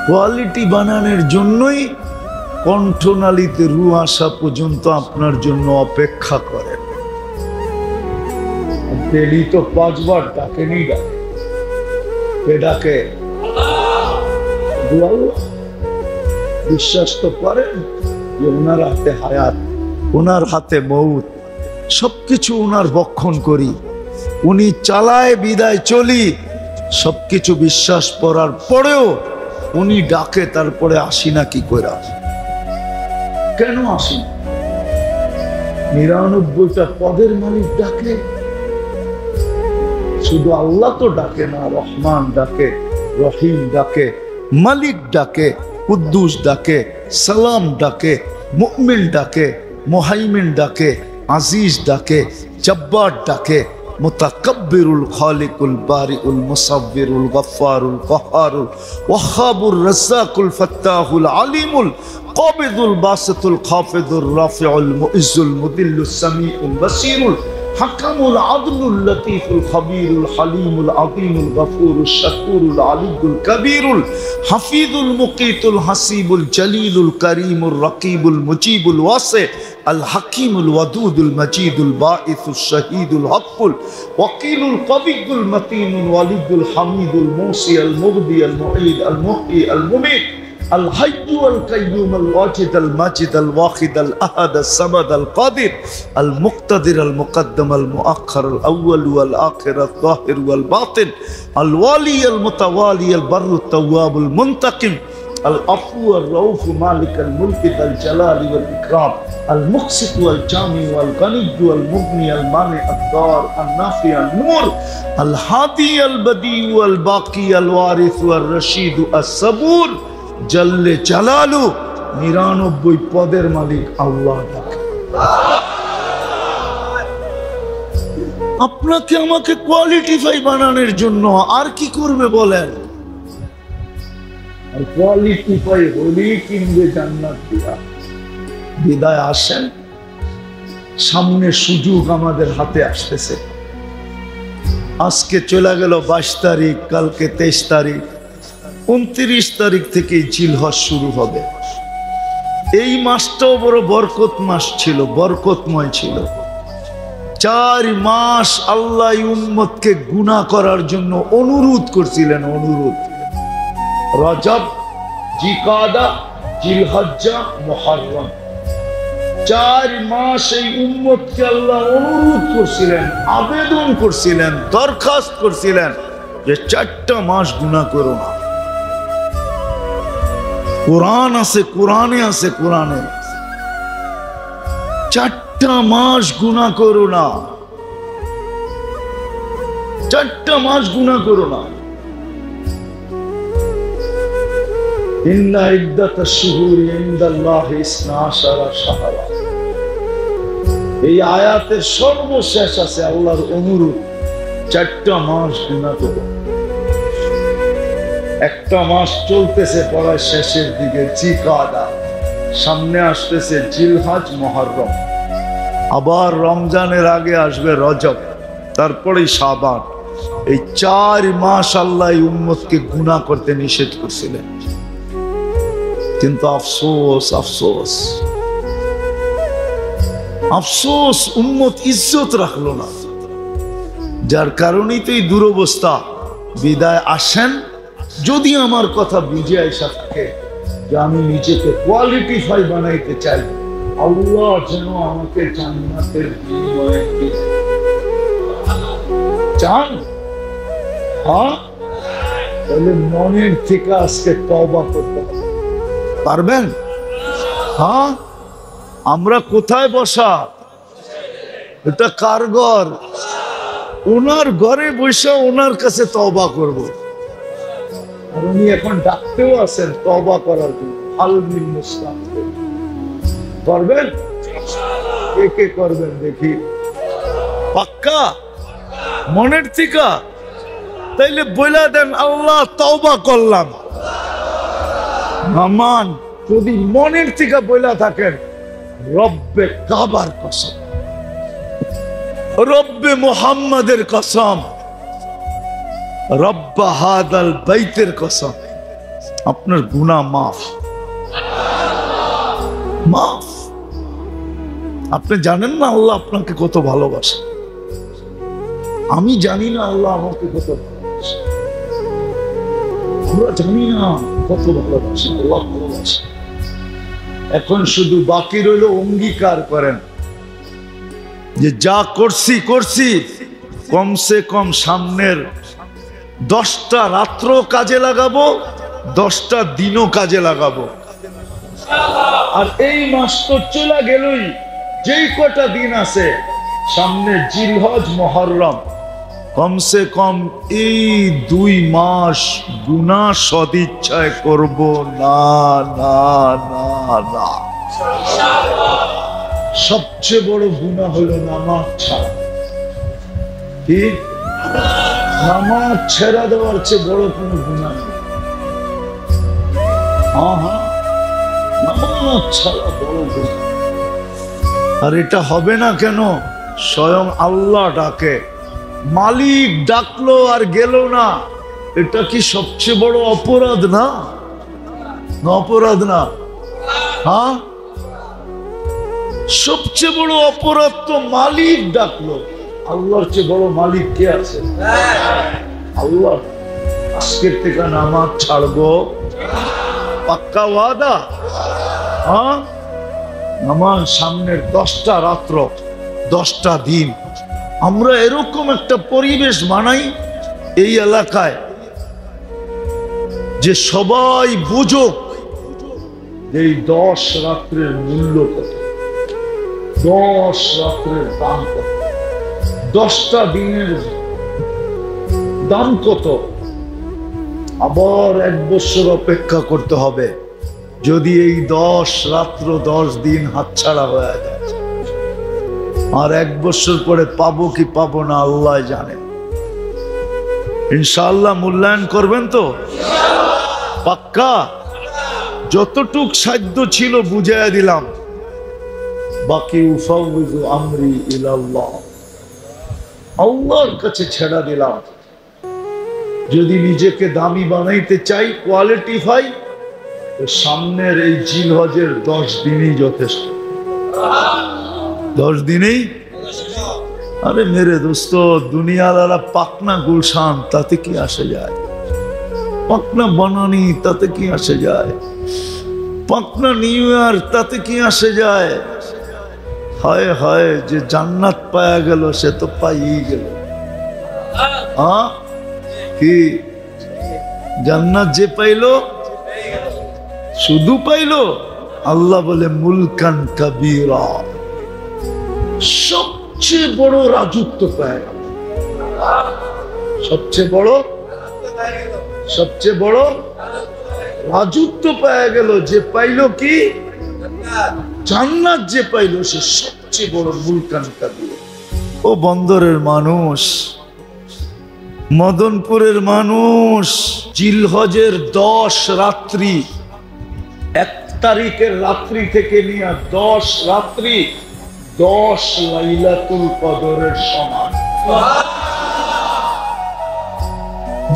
কোয়ালিটি বানানোর জন্যই কণ্ঠনালীতে রু আসা পর্যন্ত আপনার জন্য অপেক্ষা করেন। ডেলি তো 5 বার ডাকেনি, ডাকে বিশ্বাস তো করেন যে ওনার হাতে হায়াত, ওনার হাতে মৌত, সবকিছু ওনার বক্ষণ করি, উনি চালায় বিদায় চলি। সবকিছু বিশ্বাস করার পরেও উনি ডাকে, তারপরে আসি না কি করে? কেন আসি? 99টা পদের মালিক ডাকে, শুধু আল্লাহ তো ডাকে না, রহমান ডাকে, রহিম ডাকে, মালিক ডাকে, কুদ্দুস ডাকে, সালাম ডাকে, মুমিন ডাকে, মুহাইমিন ডাকে, আজিজ ডাকে, জব্বার ডাকে, মুতাকাব্বিরুল খালিকুল বারিউল মুসাব্বিরুল গফফারুল কাহ্হারুল ওয়াহ্হাবুর রাজ্জাকুল ফাত্তাহুল আলিমুল কাবিদুল বাসিতুল খাফিদুর রাফিউল মুইজ্জুল মুদিল্লুস সামিউল বাসিরুল হাকামুল আদলুল লতীফুল খবীরুল হালিমুল আযীমুল গফুরুশ শাকুরুল আলিয়ুল কবীরুল হাফিজুল মুকীতুল হাসিবুল জলিলুল করিমুর রকিবুল মুজিবুল ওয়াসি আল হাকিমুল ওয়াদুদুল মজিদুল বাঈসুশ শাহীদুল হকুল ওয়াকিলুল কবিয়ুল মতিনুল ওয়ালিদুল হামিদুল মুসি আল মুবদি আল মুঈদ আল মুহয়ি আল মুমীত الحي القيوم الواجد الماجد الواحد الأحد الصمد القادر المقتدر المقدم المؤخر الأول والآخر الظاهر والباطن الوالي المتوالي البر التواب المنتقم العفو الرؤوف مالك الملك ذا الجلال والإكرام المقسط والجامع والغني والمغني المانع الضار النافع النور الهادي البديع والباقي الوارث والرشيد الصبور জল্লে জালালু। 99 পদের মালিক আল্লাহ ডাকে। আপনাকে আমাকে কোয়ালিটিফাই বানানোর জন্য আর কি করবে বলেন? আর কোয়ালিটিফাই হলেই কিনবে জান্নাত দিয়া। বিদায় আসেন, সামনে সুযোগ আমাদের হাতে আসতেছে। আজকে চলে গেল 22 তারিখ, কালকে 23 তারিখ, 29 তারিখ থেকে জিলহজ শুরু হবে। এই মাসটাও বড় বরকত মাস ছিল, বরকতময় ছিল। 4 মাস আল্লাহ উম্মতকে গুনাহ করার জন্য অনুরোধ করছিলেন, অনুরোধ। রজব, জিকাদা, জিলহজ্জা, মুহররম। 4 মাস এই উম্মতকে আল্লাহ অনুরোধ করছিলেন, আবেদন করছিলেন, দরখাস্ত করছিলেন যে 4টা মাস গুনাহ করো না। কোরআন আছে, কোরআনে আছে, কোরআনে 4টা মাস গুনাহ করো না, 4টা মাস গুনাহ করো না। ইন্না ইদ্দাতাশ শুহুরি ইনদাল্লাহি 12 শাহরা। এই আয়াতের সর্বশেষ আছে আল্লাহর অনুরোধ, 4টা মাস গুনাহ করো। একটা মাস চলতেছে পড়ার শেষের দিকে জিকাদা, সামনে আসতেছে জিলহজ, মুহররম, আবার রমজানের আগে আসবে রজব, তারপরেই শাবান। এই 4 মাস আল্লাহ উম্মতকে গুনাহ করতে নিষেধ করছিলেন। কিন্তু আফসোস, আফসোস, আফসোস, উম্মত ইজ্জত রাখলো না। যার কারণেই তো এই দুরবস্থা। বিদায় আসেন, যদি আমার কথা বুঝে আসা থাকে যে আমি নিজেকে কোয়ালিটিফাই বানাইতে চাই, আল্লাহ যেন আমাকে জান্নাতের বিনিময়ে চান, হ্যাঁ, তাহলে মনের থেকে আজকে তওবা করতে হবে। পারবেন? হ্যাঁ। আমরা কোথায় বসা? এটা কার ঘর? ওনার ঘরে বসে ওনার কাছে তওবা করব। আর উনি এখন ডাকতেও আছেন তওবা করার জন্য। আলমিন মুসলাম করবেন? কে কে করবেন দেখি? পাক্কা মনের থেকে? তাইলে বইলা দেন, আল্লাহ তওবা করলাম। আমান যদি মনের থেকে বইলা থাকেন, রব্বে কাবার কসম, রব্বে মুহাম্মাদের কসম, রব্বা হাদাল বাইতের কসম, আপনার গুনাহ মাফ, মাফ। আপনি জানেন না আল্লাহ আপনাকে কত ভালোবাসে? আমি জানি না আল্লাহ আমাকে কত ভালোবাসে। আমরা জানি না কত ভালোবাসে আল্লাহ, ভালোবাসে। এখন শুধু বাকি রইল অঙ্গীকার করেন যে যা করছি করছি, কমসে কম সামনের 10টা রাত্র কাজে লাগাবো, 10টা দিনও কাজে লাগাবো। আর এই মাস তো চলে গেলই, যেই কটা দিন আছে সামনে জিলহজ, মুহররম, কমসে কম এই 2 মাস গুনাহ সদিচ্ছায় করব না, না, না, না। সবচেয়ে বড় গুনাহ হলো নামাজ ছাড়া। কি? নামাজ ছেড়ে দেওয়ার চেয়ে বড় কোনো গুনাহ নেই। হ্যাঁ, হ্যাঁ, নামাজ ছাড়া বড় গুনাহ। আর এটা হবে না কেন? স্বয়ং আল্লাহ ডাকে, মালিক ডাকলো আর গেল না। এটা কি সবচেয়ে বড় অপরাধ না? অপরাধ না? হ্যাঁ, সবচেয়ে বড় অপরাধ তো মালিক ডাকলো। আল্লাহর চেয়ে বড় মালিক কে আছে? আল্লাহ। আজকের থেকে নামাজ ছাড়বো, পাক্কা ওয়াদা? হ্যাঁ, নামাজ সামনের 10টা রাত্র, 10টা দিন। আমরা এরকম একটা পরিবেশ বানাই এই এলাকায় যে সবাই বুঝুক এই 10 রাত্রের মূল্য কত, 10 রাত্রের দাম কত, 10টা দিনের দাম কত। আবার 1 বছর অপেক্ষা করতে হবে যদি এই 10 রাত্র 10 দিন হাতছাড়া হয়ে যায়। আর 1 বছর পরে পাবো কি পাবো না আল্লাহ জানে। ইনশাআল্লাহ মূল্যায়ন করবেন তো? পাক্কা? যতটুক সাধ্য ছিল বুঝাইয়া দিলাম, বাকি উফাউযু আমরি ইলাল্লাহ, আল্লাহর কাছে ছেড়া দিলাম। যদি নিজেকে দামি বানাইতে চাই, কোয়ালিটিফাই, তো সামনের এই জিলহজের 10 দিনই যথেষ্ট। 10 দিনেই? আরে মেরে দোস্ত, দুনিয়াওয়ালা পাকনা গুলশান, তাতে কি আসে যায়? পাকনা বানানি তাতে কি আসে যায়, পাকনা নিউ ইয়ার তাতে কি আসে যায়। হায় হায়, যে জান্নাত পায়া গেল সে তো পাইই গেল। কি জান্নাত যে পাইলো শুধু পাইলো? আল্লাহ বলে মুলকান কাবীরা, সবচেয়ে বড় রাজত্ব পায় গেল। সবচেয়ে বড় রাজত্ব পায় গেল। যে পাইলো কি জান্নাত, যে পাইলো সে সবচেয়ে বড় মুলকান কাবীরা। ও বন্দরের মানুষ, মদনপুরের মানুষ, জিলহজের 10 রাত্রি, 1 তারিখের রাত্রি থেকে নিয়ে 10 রাত্রি 10 লাইলাতুল কদরের সমান।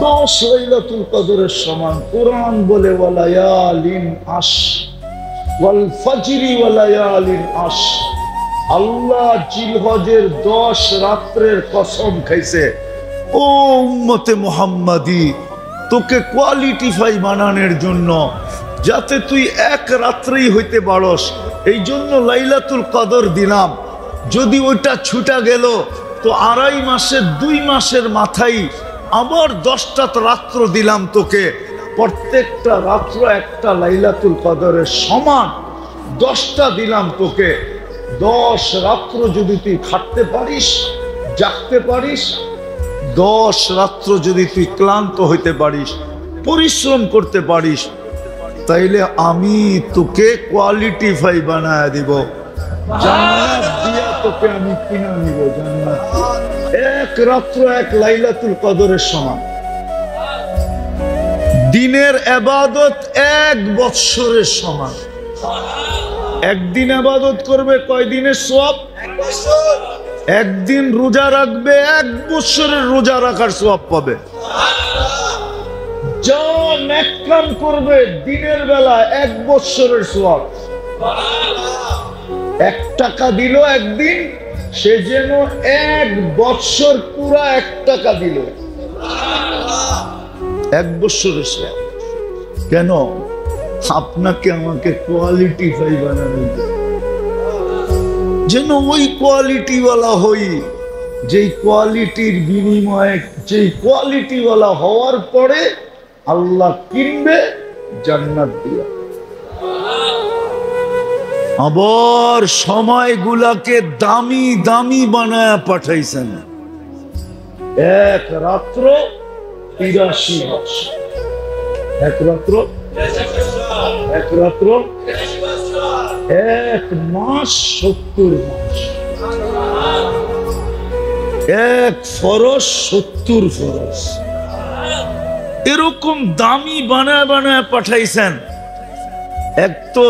10 লাইলাতুল কদরের সমান। কোরআন বলে ওয়ালায়ালিন আশ ওয়াল ফাজরি ওয়ালায়ালিন আশ। আল্লাহ জিলহজের 10 রাত্রের কসম খাইছে। ও উম্মতে মুহাম্মাদি, তোকে কোয়ালিটিফাই বানানোর জন্য, যাতে তুই 1 রাত্রেই হইতে পারস, এই জন্য লাইলাতুল কদর দিলাম। যদি ওইটা ছুটা গেল তো 2.5 মাসের 2 মাসের মাথায় আবার 10টা রাত্র দিলাম তোকে। প্রত্যেকটা রাত্র একটা লাইলাতুল কদরের সমান। 10টা দিলাম তোকে। 10 রাত্র যদি তুই খাটতে পারিস, জাগতে পারিস, 10 রাত্র যদি তুই ক্লান্ত হইতে পারিস, পরিশ্রম করতে পারিস, তাইলে আমি তোকে কোয়ালিটিফাই বানায় দিব। জান্নাত দিয়া তোকে আমি কিনা নিব। জান্নাত 1 রাত্র 1 লাইলাতুল কদরের সমান। দিনের ইবাদত 1 বৎসরের সমান। একদিন ইবাদত করবে কয় দিনের সওয়াব? 1 বছর। একদিন রোজা রাখবে 1 বছরের রোজা রাখার সওয়াব পাবে। যা নেক কাম করবে দিনের বেলা 1 বছরের সওয়াব। 1 টাকা দিল একদিন, সে যেন 1 বছর পুরা 1 টাকা দিল। 1 বছরের সওয়াব। কেন? আপনাকে আমাকে কোয়ালিটিফাই বানানো, যেন ওই কোয়ালিটিওয়ালা হই, যেই কোয়ালিটির বিনিময়ে, যেই কোয়ালিটিওয়ালা হওয়ার পরে আল্লাহ কিনবে জান্নাত দিয়া। আবার সময়গুলাকে দামি দামি বানায় পাঠাইছেন। 1 রাত্র 83 বছর। 1 রাত্র 1 মাস 70 মাস। 1 ফরজ 70 ফরজ। এরকম দামি বানায় বানায় পাঠাইছেন। এক তো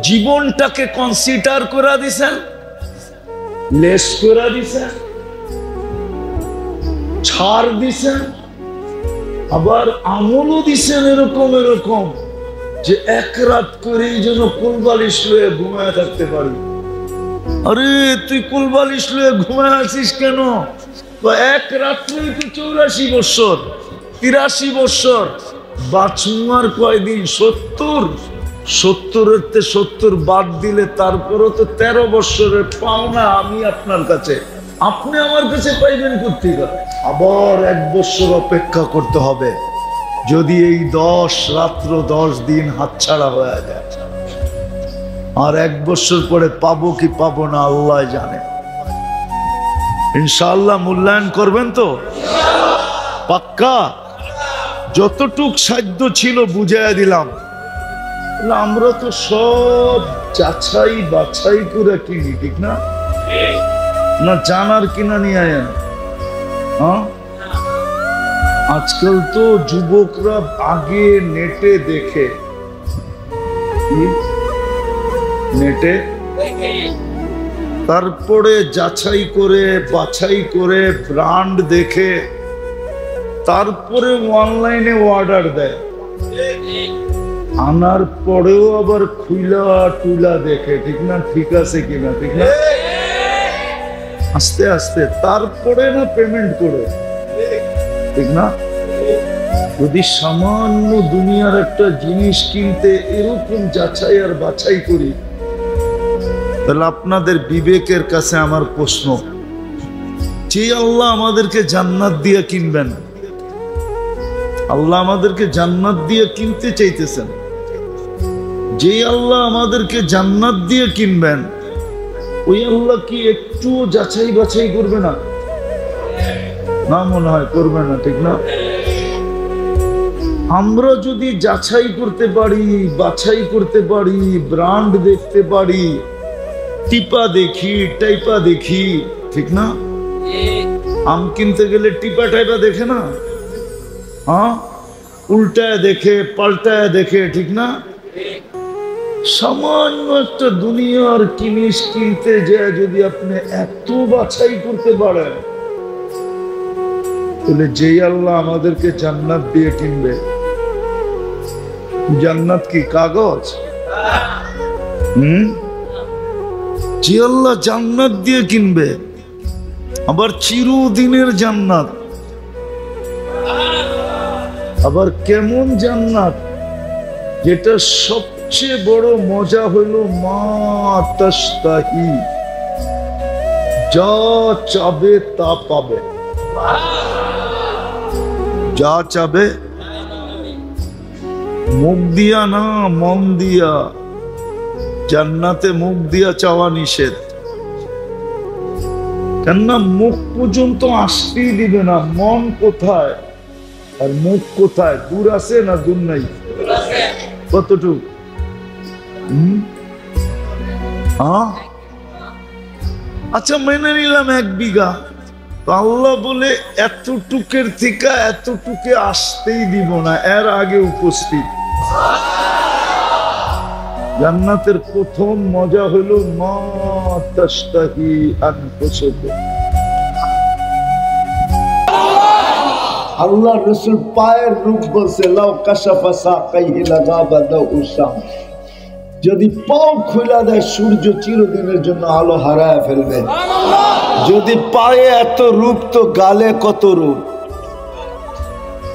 জীবনটাকে কনসিডার করে দিছেন, লেস করে দিছেন, ছাড় দিছেন, আবার আমলও দিছেন এরকম এরকম যে 1 রাত করেই যেন কুলবালিশ লয়ে ঘুমায় থাকতে পারি। আরে তুই কুলবালিশ লয়ে ঘুমায় আছিস কেন? 1 রাত্রেই তো 84 বছর, 83 বছর। বাঁচুয়ার কয়দিন? 70। 70-এর 70 বাদ দিলে তারপরও তো 13 বছরের পাওনা আমি আপনার কাছে। আপনি আমার কাছে পাইবেন কোত্থেকে? আবার 1 বছর অপেক্ষা করতে হবে। যদি এই 10 রাত্র 10 দিন হাতছাড়া হয়ে যায়, আর 1 বছর পরে পাবো কি পাবো না আল্লাহ জানে। ইনশাআল্লাহ মূল্যায়ন করবেন তো? পাক্কা? যতটুক সাধ্য ছিল বুঝাইয়া দিলাম। আমরা তো সব যাচাই বাছাই করে কিনি, ঠিক না? না জানার কিনা নিয়ে আয়েন। আজকাল তো যুবকরা আগে নেটে দেখে, নেটে তারপরে যাচাই করে বাছাই করে ব্র্যান্ড দেখে তারপরে অনলাইনে অর্ডার দেয়। আনার পরেও আবার খুইলা টুলা দেখে, ঠিক না? ঠিক আছে কিনা, ঠিক না? আস্তে আস্তে তারপরে না পেমেন্ট করে, ঠিক না? যদি সামান্য দুনিয়ার একটা জিনিস কিনতে এরকম যাচাই আর বাছাই করি, তাহলে আপনাদের বিবেকের কাছে আমার প্রশ্ন, যে আল্লাহ আমাদেরকে জান্নাত দিয়ে কিনবেন, আল্লাহ আমাদেরকে জান্নাত দিয়ে কিনতে চাইতেছেন, যে আল্লাহ আমাদেরকে জান্নাত দিয়ে কিনবেন, ওই আল্লাহ কি একটু যাচাই বাছাই করবে না? না, মনে হয় করবে না, ঠিক না? আমরা যদি যাচাই করতে পারি, বাছাই করতে পারি, ব্র্যান্ড দেখতে পারি, টিপা দেখি, টাইপা দেখি, ঠিক না? আম কিনতে গেলে টিপা টাইপা দেখে না, হ্যাঁ, উল্টায় দেখে, পাল্টায় দেখে, ঠিক না? সামান্য একটা দুনিয়ার জিনিস কিনতে যায় যদি আপনি এত বাছাই করতে পারেন, তাহলে যেই আল্লাহ আমাদেরকে জান্নাত দিয়ে কিনবে, জান্নাত কি কাগজ? যে আল্লাহ জান্নাত দিয়ে কিনবে, আবার চিরদিনের জান্নাত, আবার কেমন জান্নাত, যেটা সবচেয়ে বড় মজা হইল মা তাশতাহি, যা চাবে তা পাবে, যা চাবে, মুখ দিয়া না, মন দিয়া। জান্নাতে মুখ দিয়া চাওয়া নিষেধ, কেননা মুখ পর্যন্ত আসতেই দিবে না। মন কোথায় আর মুখ কোথায়? দূর আছে না দূর নাই? কতটুক? আচ্ছা, মেনে নিলাম 1 বিঘা। আল্লাহ বলে এতটুকের থেকে এতটুকে আসতেই দিব না, এর আগে উপস্থিত। জান্নাতের প্রথম মজা হলো মা তাশতাহি আনফুসুকুম। আল্লাহ রাসূল পায়ের রূপ বলছে লাউ কাশাফা সাকাইহি লাগাবা দাউ শামস, যদি পাও খুলে দেয় সূর্য চিরদিনের জন্য আলো হারায় ফেলবে। যদি পায়ে এত রূপ, তো গালে কত রূপ?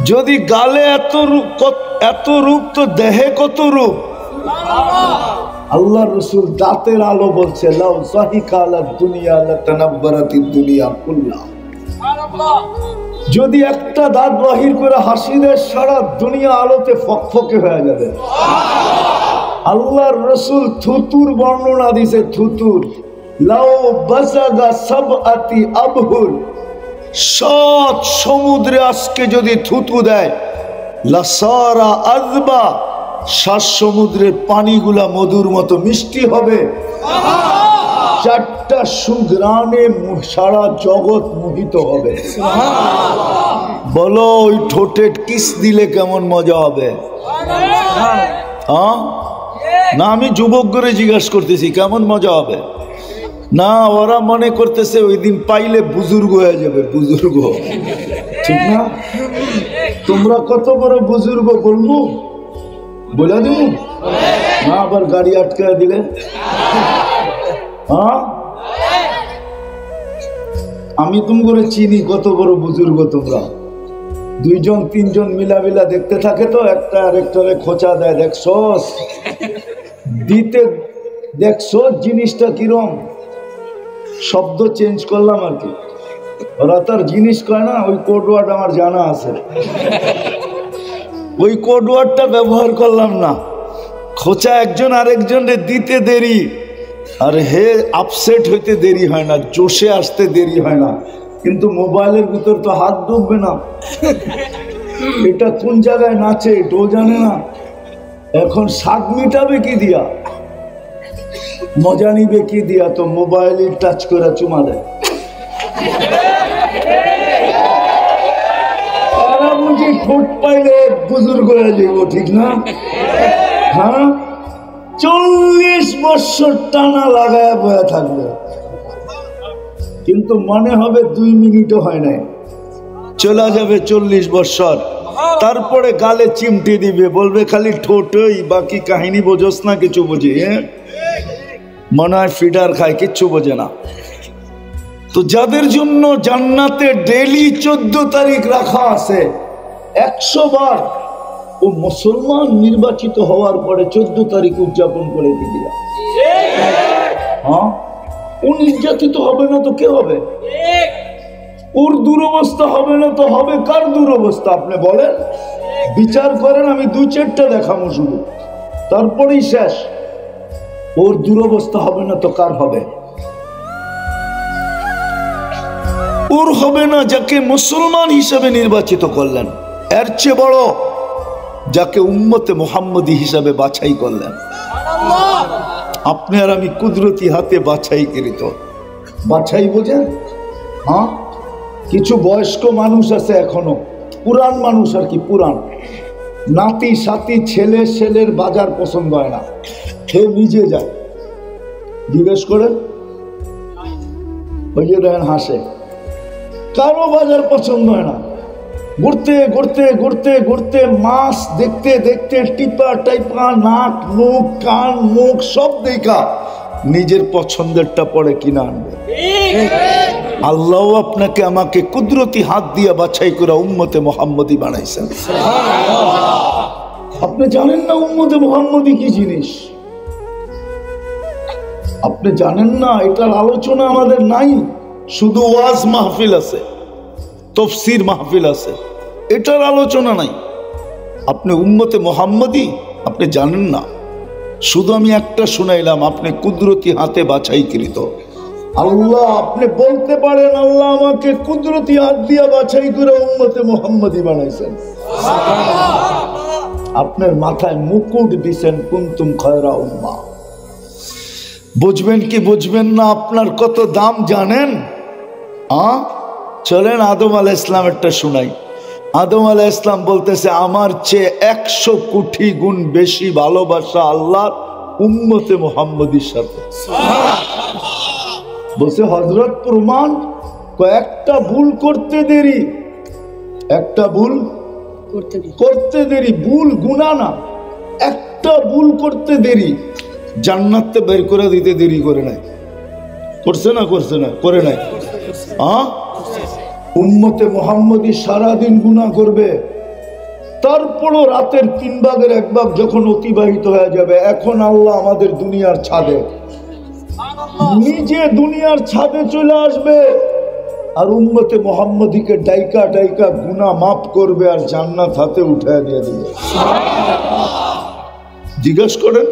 যদি গালে এত রূপ, তো দেহে কত রূপ? আল্লাহ রাসূল দাঁতের আলো বলছে লাউ যাহিকা আলা দুনিয়া লাতানাব্বারাতিদ দুনিয়া কুল্লাহা, যদি একটা দাঁত বাহির করে হাসি দেয়, সারা দুনিয়া আলোতে ফকফকে হয়ে যাবে। আল্লাহর রাসূল থুতুর বর্ণনা দিয়েছে, থুতুর লাউ বাসাগা সাবআতি আবহুর, 7 সমুদ্রে আজকে যদি থুতু দেয়, লাসারা আযবা, 7 সমুদ্রের পানিগুলা মধুর মতো মিষ্টি হবে। 4টা সুঘ্রাণে সারা জগৎ মোহিত হবে। বলো ওই ঠোঁটে কিস দিলে কেমন মজা হবে? না, আমি যুবক করে জিজ্ঞাসা করতেছি কেমন মজা হবে? না, ওরা মনে করতেছে ওই দিন পাইলে বুজুর্গ হয়ে যাবে, বুজুর্গ, ঠিক না? তোমরা কত বড় বুজুর্গ বলবো, বলে দিব না, আবার গাড়ি আটকায় দিলে। আমি তুমি করে চিনি কত বড় বুজুর্গ তোমরা। 2-3 মিলা দেখতে থাকে, তো একটা আরেকটারে খোঁচা দেয়, দেখছস দিতে, দেখছস জিনিসটা কিরম। শব্দ চেঞ্জ করলাম আর কি, ওরা তার জিনিস কয় না, ওই কোড ওয়ার্ড আমার জানা আছে, ওই কোড ওয়ার্ডটা ব্যবহার করলাম না। খোঁচা একজন আরেকজনের দিতে দেরি, আর হে আপসেট হইতে দেরি হয় না, জোশে আসতে দেরি হয় না, কিন্তু মোবাইলের ভিতর তো হাত ডুববে না। এটা কোন জায়গায় নাচে এটাও জানে না। এখন স্বাদ মিটাবে কি দিয়া, মজা নিবে কি দিয়া, তো মোবাইলে টাচ করে চুমা দেয়। বুঝি ঠোঁট পাইলে বুজুর্গ হয়ে যাব, ঠিক না? হ্যাঁ, 40 বছর টানা লাগায় বয়ে থাকবে, কিন্তু মনে হবে 2 মিনিটও হয় নাই, চলে যাবে 40 বছর। তারপরে গালে চিমটি দিবে, বলবে খালি ঠোঁটই, বাকি কাহিনী বোঝস না, কিছু বুঝি, মনে হয় ফিডার খায়, কিচ্ছু বোঝে না। তো যাদের জন্য জান্নাতে ডেলি 14 তারিখ রাখা আছে, 100 বার ও মুসলমান নির্বাচিত হওয়ার পরে 14 তারিখ উদযাপন করে দিলাম। হ্যাঁ, ও নির্যাতিত হবে না তো কে হবে? ওর দুরবস্থা হবে না তো হবে কার দুরবস্থা? আপনি বলেন, বিচার করেন। আমি 2-4টা দেখাবো শুধু, তারপরেই শেষ। ওর দুরবস্থা হবে না তো কার হবে? ওর হবে না যাকে মুসলমান হিসেবে নির্বাচিত করলেন, এর চেয়ে বড় যাকে উম্মতে মুহাম্মদী হিসাবে বাছাই করলেন। আপনি আর আমি কুদরতি হাতে বাছাইকৃত। বাছাই বোঝেন? হ্যাঁ, কিছু বয়স্ক মানুষ আছে এখনো, পুরান মানুষ আর কি, পুরান নাতি সাথী ছেলের বাজার পছন্দ হয় না, সে নিজে যায়। জিজ্ঞেস করেন, ওই যে দেখেন হাসে, কারো বাজার পছন্দ হয় না। ঘুরতে ঘুরতে ঘুরতে ঘুরতে মাছ দেখতে দেখতে টিপা টাইপা নাক মুখ কান মুখ সব দেখা নিজের পছন্দেরটা পরে কিনা আনবে। আল্লাহ আপনাকে আমাকে কুদরতি হাত দিয়ে বাছাই করে উম্মতে মুহাম্মদী বানাইছেন। আপনি জানেন না উম্মতে মুহাম্মদী কি জিনিস? আপনি জানেন না, এটার আলোচনা আমাদের নাই। শুধু ওয়াজ মাহফিল আছে, তাফসীর মাহফিল আছে, এটার আলোচনা নাই। আপনি উম্মতে মুহাম্মদী আপনি জানেন না। শুধু আমি একটা শুনাইলাম, আপনি কুদরতি হাতে বাছাইকৃত। আল্লাহ, আপনি বলতে পারেন আল্লাহ আমাকে কুদরতি হাত দিয়ে বাছাই করে উম্মতে মুহাম্মদী বানাইছেন। আপনার মাথায় মুকুট দিছেন, কুনতুম খায়রা উম্মাহ। বুঝবেন কি বুঝবেন না, আপনার কত দাম জানেন? চলেন আদম আলাইহিস সালামেরটা শুনাই। আদম আলাইহিস সালাম বলতেছে, আমার চেয়ে 100 কোটি গুণ বেশি ভালোবাসা আল্লাহর উম্মতে মুহাম্মদীর সাথে। বলছে হযরত প্রমাণ, কয়েকটা ভুল করতে দেরি, একটা ভুল করতে দেরি, ভুল গুনাহ না, একটা ভুল করতে দেরি জান্নাতে বের করে দিতে দেরি করে নাই। করছে না? করছে না? করে নাই? উম্মতে মুহাম্মদী সারাদিন গুনাহ করবে, তারপরও রাতের 3 ভাগের 1 ভাগ যখন অতিবাহিত হয়ে যাবে, এখন আল্লাহ আমাদের দুনিয়ার ছাদে, নিজে দুনিয়ার ছাদে চলে আসবে আর উম্মতে মুহাম্মদীকে ডাইকা ডাইকা গুনাহ মাফ করবে আর জান্নাত হাতে উঠায় দিয়ে দিবে। জিজ্ঞেস করেন,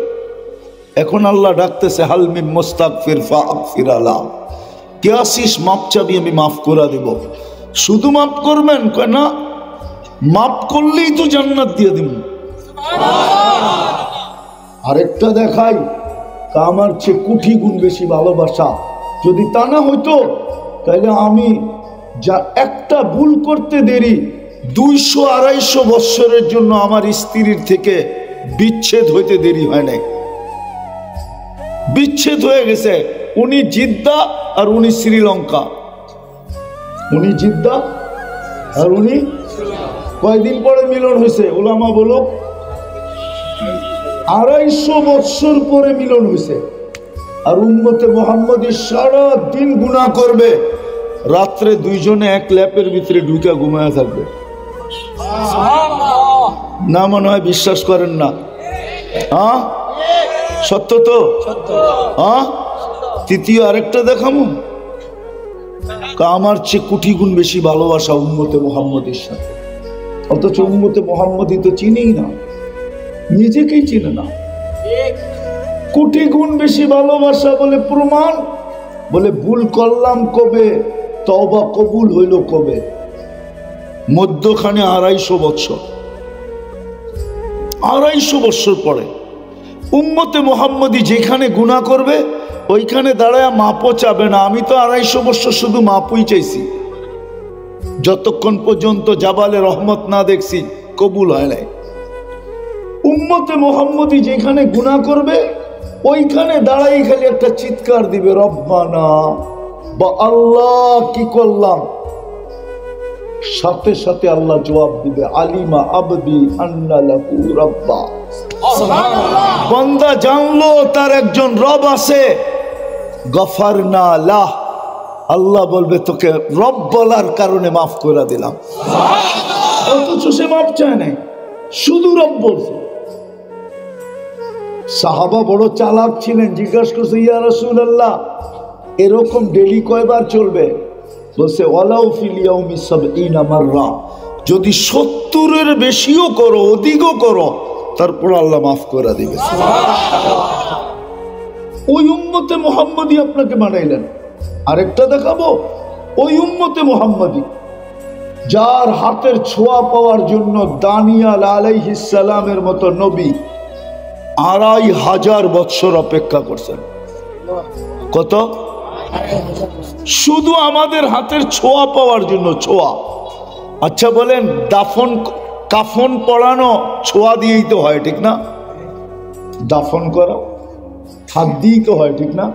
এখন আল্লাহ ডাকতেছে, হাল মিন মুস্তাগফির ফাগফির লাহু, কে আসিস মাপ চাবি আমি মাফ করে দেব। শুধু মাফ করবেন? কয় না, মাফ করলেই তো জান্নাত দিয়ে দিব। আরেকটা দেখাই, আমার চেয়ে কোটি গুণ বেশি ভালোবাসা। যদি তা না হইতো তাহলে আমি যা একটা ভুল করতে দেরি 200-250 বৎসরের জন্য আমার স্ত্রীর থেকে বিচ্ছেদ হইতে দেরি হয় নাই। বিচ্ছেদ হয়ে গেছে, উনি জিদ্দা আর উনি শ্রীলঙ্কা। উনি জিদ্দা আর উনি, কয়দিন পরে মিলন হয়েছে? উলামা বলো 250 বৎসর পরে মিলন হয়েছে। আর উম্মতে মুহাম্মদী সারা দিন গুনাহ করবে, রাত্রে দুইজনে এক ল্যাপের ভিতরে ঢুকে ঘুমায় থাকবে। না মনে হয় বিশ্বাস করেন না? সত্য তো? তৃতীয় আরেকটা দেখাবো, আমার চেয়ে কোটি গুণ বেশি ভালোবাসা উম্মতে মুহাম্মদীর সাথে। অথচ উম্মতে মুহাম্মদী তো চিনেই না, নিজেকেই চিনে না। কোটি গুণ বেশি ভালোবাসা বলে প্রমাণ, বলে ভুল করলাম কবে, তওবা কবুল হইল কবে? মধ্যখানে 250 বৎসর, 250 বৎসর পরে উম্মতে মুহাম্মদী যেখানে গুনাহ করবে ওইখানে দাঁড়ায় মাপও চাবে না। আমি তো 250 বৎসর শুধু মাপই চাইছি, যতক্ষণ পর্যন্ত জাবালে রহমত না দেখছি কবুল হয় নাই। উম্মতে মুহাম্মদী যেখানে গুনাহ করবে ওইখানে দাঁড়াই খালি একটা চিৎকার দিবে, রব্বানা, বা আল্লাহ কি করলাম। সাথে সাথে আল্লাহ জবাব দিবে, আলিমা আবদি আন্না লাহু রাব্বা। বান্দা জানলো তার একজন রব আছে, গফারনা লাহ, আল্লাহ বলবে তোকে রব বলার কারণে মাফ করে দিলাম। অথচ সে মাপ চায় নাই, শুধু রব বলছে। সাহাবা বড় চালাক ছিলেন, জিজ্ঞাসা করছে ইয়া রাসূলুল্লাহ এরকম ডেলি কয়বার চলবে? বলছে ওয়ালাউ ফিল ইয়াউমি ৭০ মাররা, যদি ৭০-এর বেশিও করো, অধিকও করো, তারপর আল্লাহ মাফ করে দিবে। ওই উম্মতে মুহাম্মদী আপনাকে বানাইলেন। আরেকটা দেখাবো, ওই উম্মতে মুহাম্মদী যার হাতের ছোঁয়া পাওয়ার জন্য দানিয়াল আলাইহিস সালামের মতো নবী ২৫০০ বৎসর অপেক্ষা করছেন। কত? শুধু আমাদের হাতের ছোঁয়া পাওয়ার জন্য। ছোঁয়া, আচ্ছা বলেন, দাফন কাফন পরানো ছোঁয়া দিয়েই তো হয়, ঠিক না? দাফন করা হাত দিয়েই তো হয়, ঠিক না?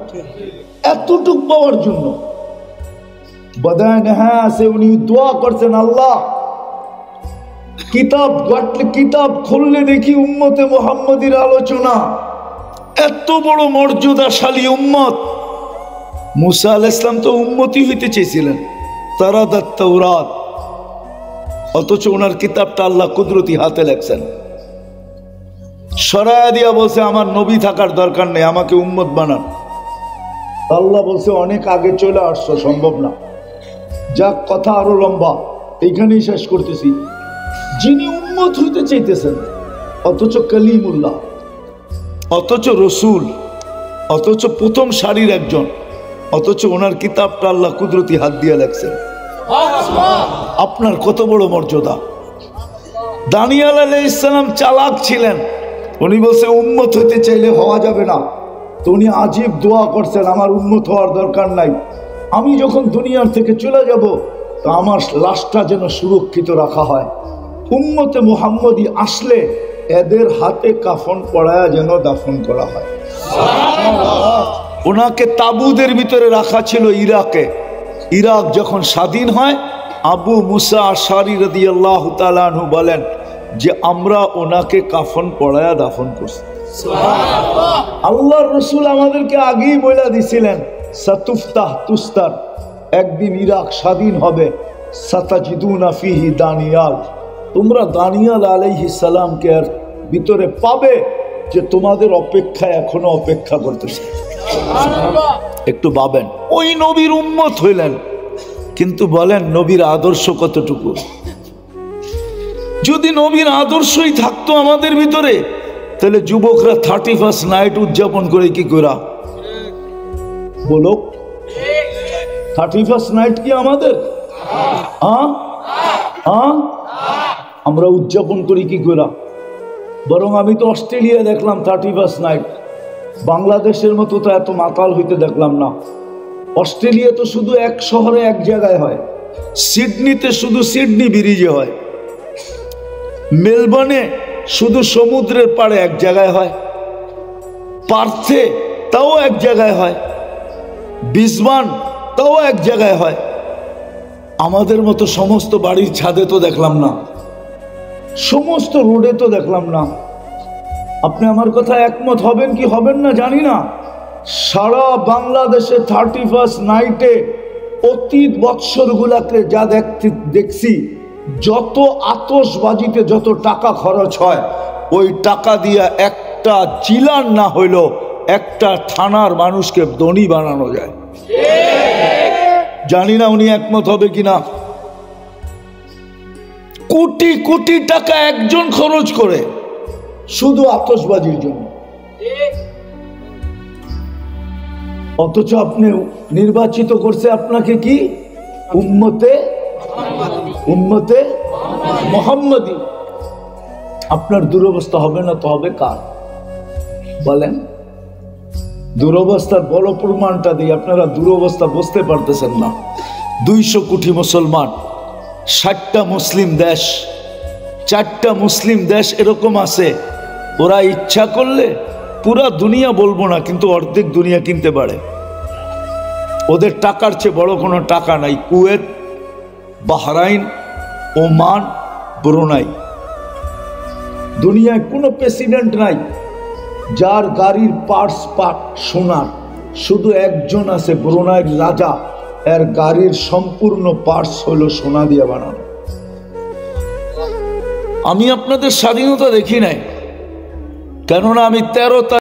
এতটুক পাওয়ার জন্য বদান হ্যাঁ সে উনি দোয়া করছেন, আল্লাহ কিতাব ঘাটলে, কিতাব খুললে দেখি উম্মতে মুহাম্মদীর আলোচনা। এত বড় মর্যাদাশালী উম্মত। মুসা আলাইহিস সালাম তো উম্মতি হইতে চেয়েছিলেন, তারাদাত তাওরাত, অথচ ওনার কিতাবটা আল্লাহ কুদরতি হাতে লেখছেন। সরায়া দিয়া বলছে আমার নবী থাকার দরকার নেই, আমাকে উম্মত বানান। আল্লাহ বলছে অনেক আগে চলে আসছো, সম্ভব না। যাক, কথা আরো লম্বা, এইখানেই শেষ করতেছি। যিনি উম্মত হইতে চাইতেছেন, অথচ কালিমুল্লাহ, অথচ রসুল, অথচ প্রথম সারির একজন, অথচ ওনার কিতাবটা আল্লাহ কুদরতি হাত দিয়ে লেখছেন। আপনার কত বড় মর্যাদা। দানিয়াল আলাইহিস সালাম চালাক ছিলেন, উনি বলছে উম্মত হইতে চাইলে হওয়া যাবে না, তো উনি আজীব দোয়া করছেন আমার উম্মত হওয়ার দরকার নাই, আমি যখন দুনিয়ার থেকে চলে যাব তো আমার লাশটা যেন সুরক্ষিত রাখা হয়, উম্মতে মুহাম্মদী আসলে এদের হাতে কাফন পড়ায়া যেন দাফন করা হয়। ওনাকে তাবুদের ভিতরে রাখা ছিল ইরাকে। ইরাক যখন স্বাধীন হয়, আবু মুসা আশআরী রাদিয়াল্লাহু তাআলা আনহু বলেন যে আমরা ওনাকে কাফন পড়ায়া দাফন করছি। আল্লাহর রাসূল আমাদেরকে আগেই বলে দিছিলেন সাতুফতাহ তুস্তার, একদিন ইরাক স্বাধীন হবে, সাতাজিদুনা ফিহি দানিয়াল, তোমরা দানিয়াল আলাইহিস সালামকে আর ভিতরে পাবে যে তোমাদের অপেক্ষায় এখনো অপেক্ষা করতেছে। একটু ভাবেন, ওই নবীর উম্মত হইলেন, কিন্তু বলেন নবীর আদর্শ কতটুকু? যদি নবীর আদর্শই থাকতো আমাদের ভিতরে, তাহলে যুবকরা 31st নাইট উদযাপন করে কি করা? বলো, 31st নাইট কি আমাদের? আমরা উদযাপন করি কি করা? বরং আমি তো অস্ট্রেলিয়া দেখলাম 31st নাইট, বাংলাদেশের মতো তো এত মাতাল হইতে দেখলাম না। অস্ট্রেলিয়া তো শুধু এক শহরে এক জায়গায় হয়, সিডনিতে শুধু সিডনি ব্রিজে হয়, মেলবোর্নে শুধু সমুদ্রের পাড়ে এক জায়গায় হয়, পার্থে তাও এক জায়গায় হয়, ব্রিসবেন তাও এক জায়গায় হয়। আমাদের মতো সমস্ত বাড়ির ছাদে তো দেখলাম না, সমস্ত রোডে তো দেখলাম না। আপনি আমার কথা একমত হবেন কি হবেন না জানি না। সারা বাংলাদেশে 31st নাইটে অতীত বৎসরগুলাকে যা দেখছি, যত আতশবাজিতে যত টাকা খরচ হয়, ওই টাকা দিয়া একটা চিলান না হইল একটা থানার মানুষকে ধনী বানানো যায়। জানি না উনি একমত হবে কিনা। কোটি কোটি টাকা একজন খরচ করে শুধু আতশবাজির জন্য, অথচ আপনি নির্বাচিত করছে আপনাকে কি? উম্মতে মুহাম্মদী। আপনার দুরবস্থা হবে না তো হবে কার? বলেন। দুরবস্থার বড় প্রমাণটা দিই, আপনারা দুরবস্থা বুঝতে পারতেছেন না। 200 কোটি মুসলমান, 60টা মুসলিম দেশ, 4টা মুসলিম দেশ এরকম আছে, ওরা ইচ্ছা করলে পুরা দুনিয়া বলবো না, কিন্তু অর্ধেক দুনিয়া কিনতে পারে। ওদের টাকার চেয়ে বড় কোনো টাকা নাই। কুয়েত, বাহরাইন, ওমান, ব্রুনাই, দুনিয়ায় কোনো প্রেসিডেন্ট নাই যার গাড়ির পার্টস সোনার। শুধু একজন আছে, ব্রুনাইয়ের রাজা, এর গাড়ির সম্পূর্ণ পার্টস হলো সোনা দিয়ে বানানো। আমি আপনাদের স্বাধীনতা দেখি নাই, কেননা আমি 13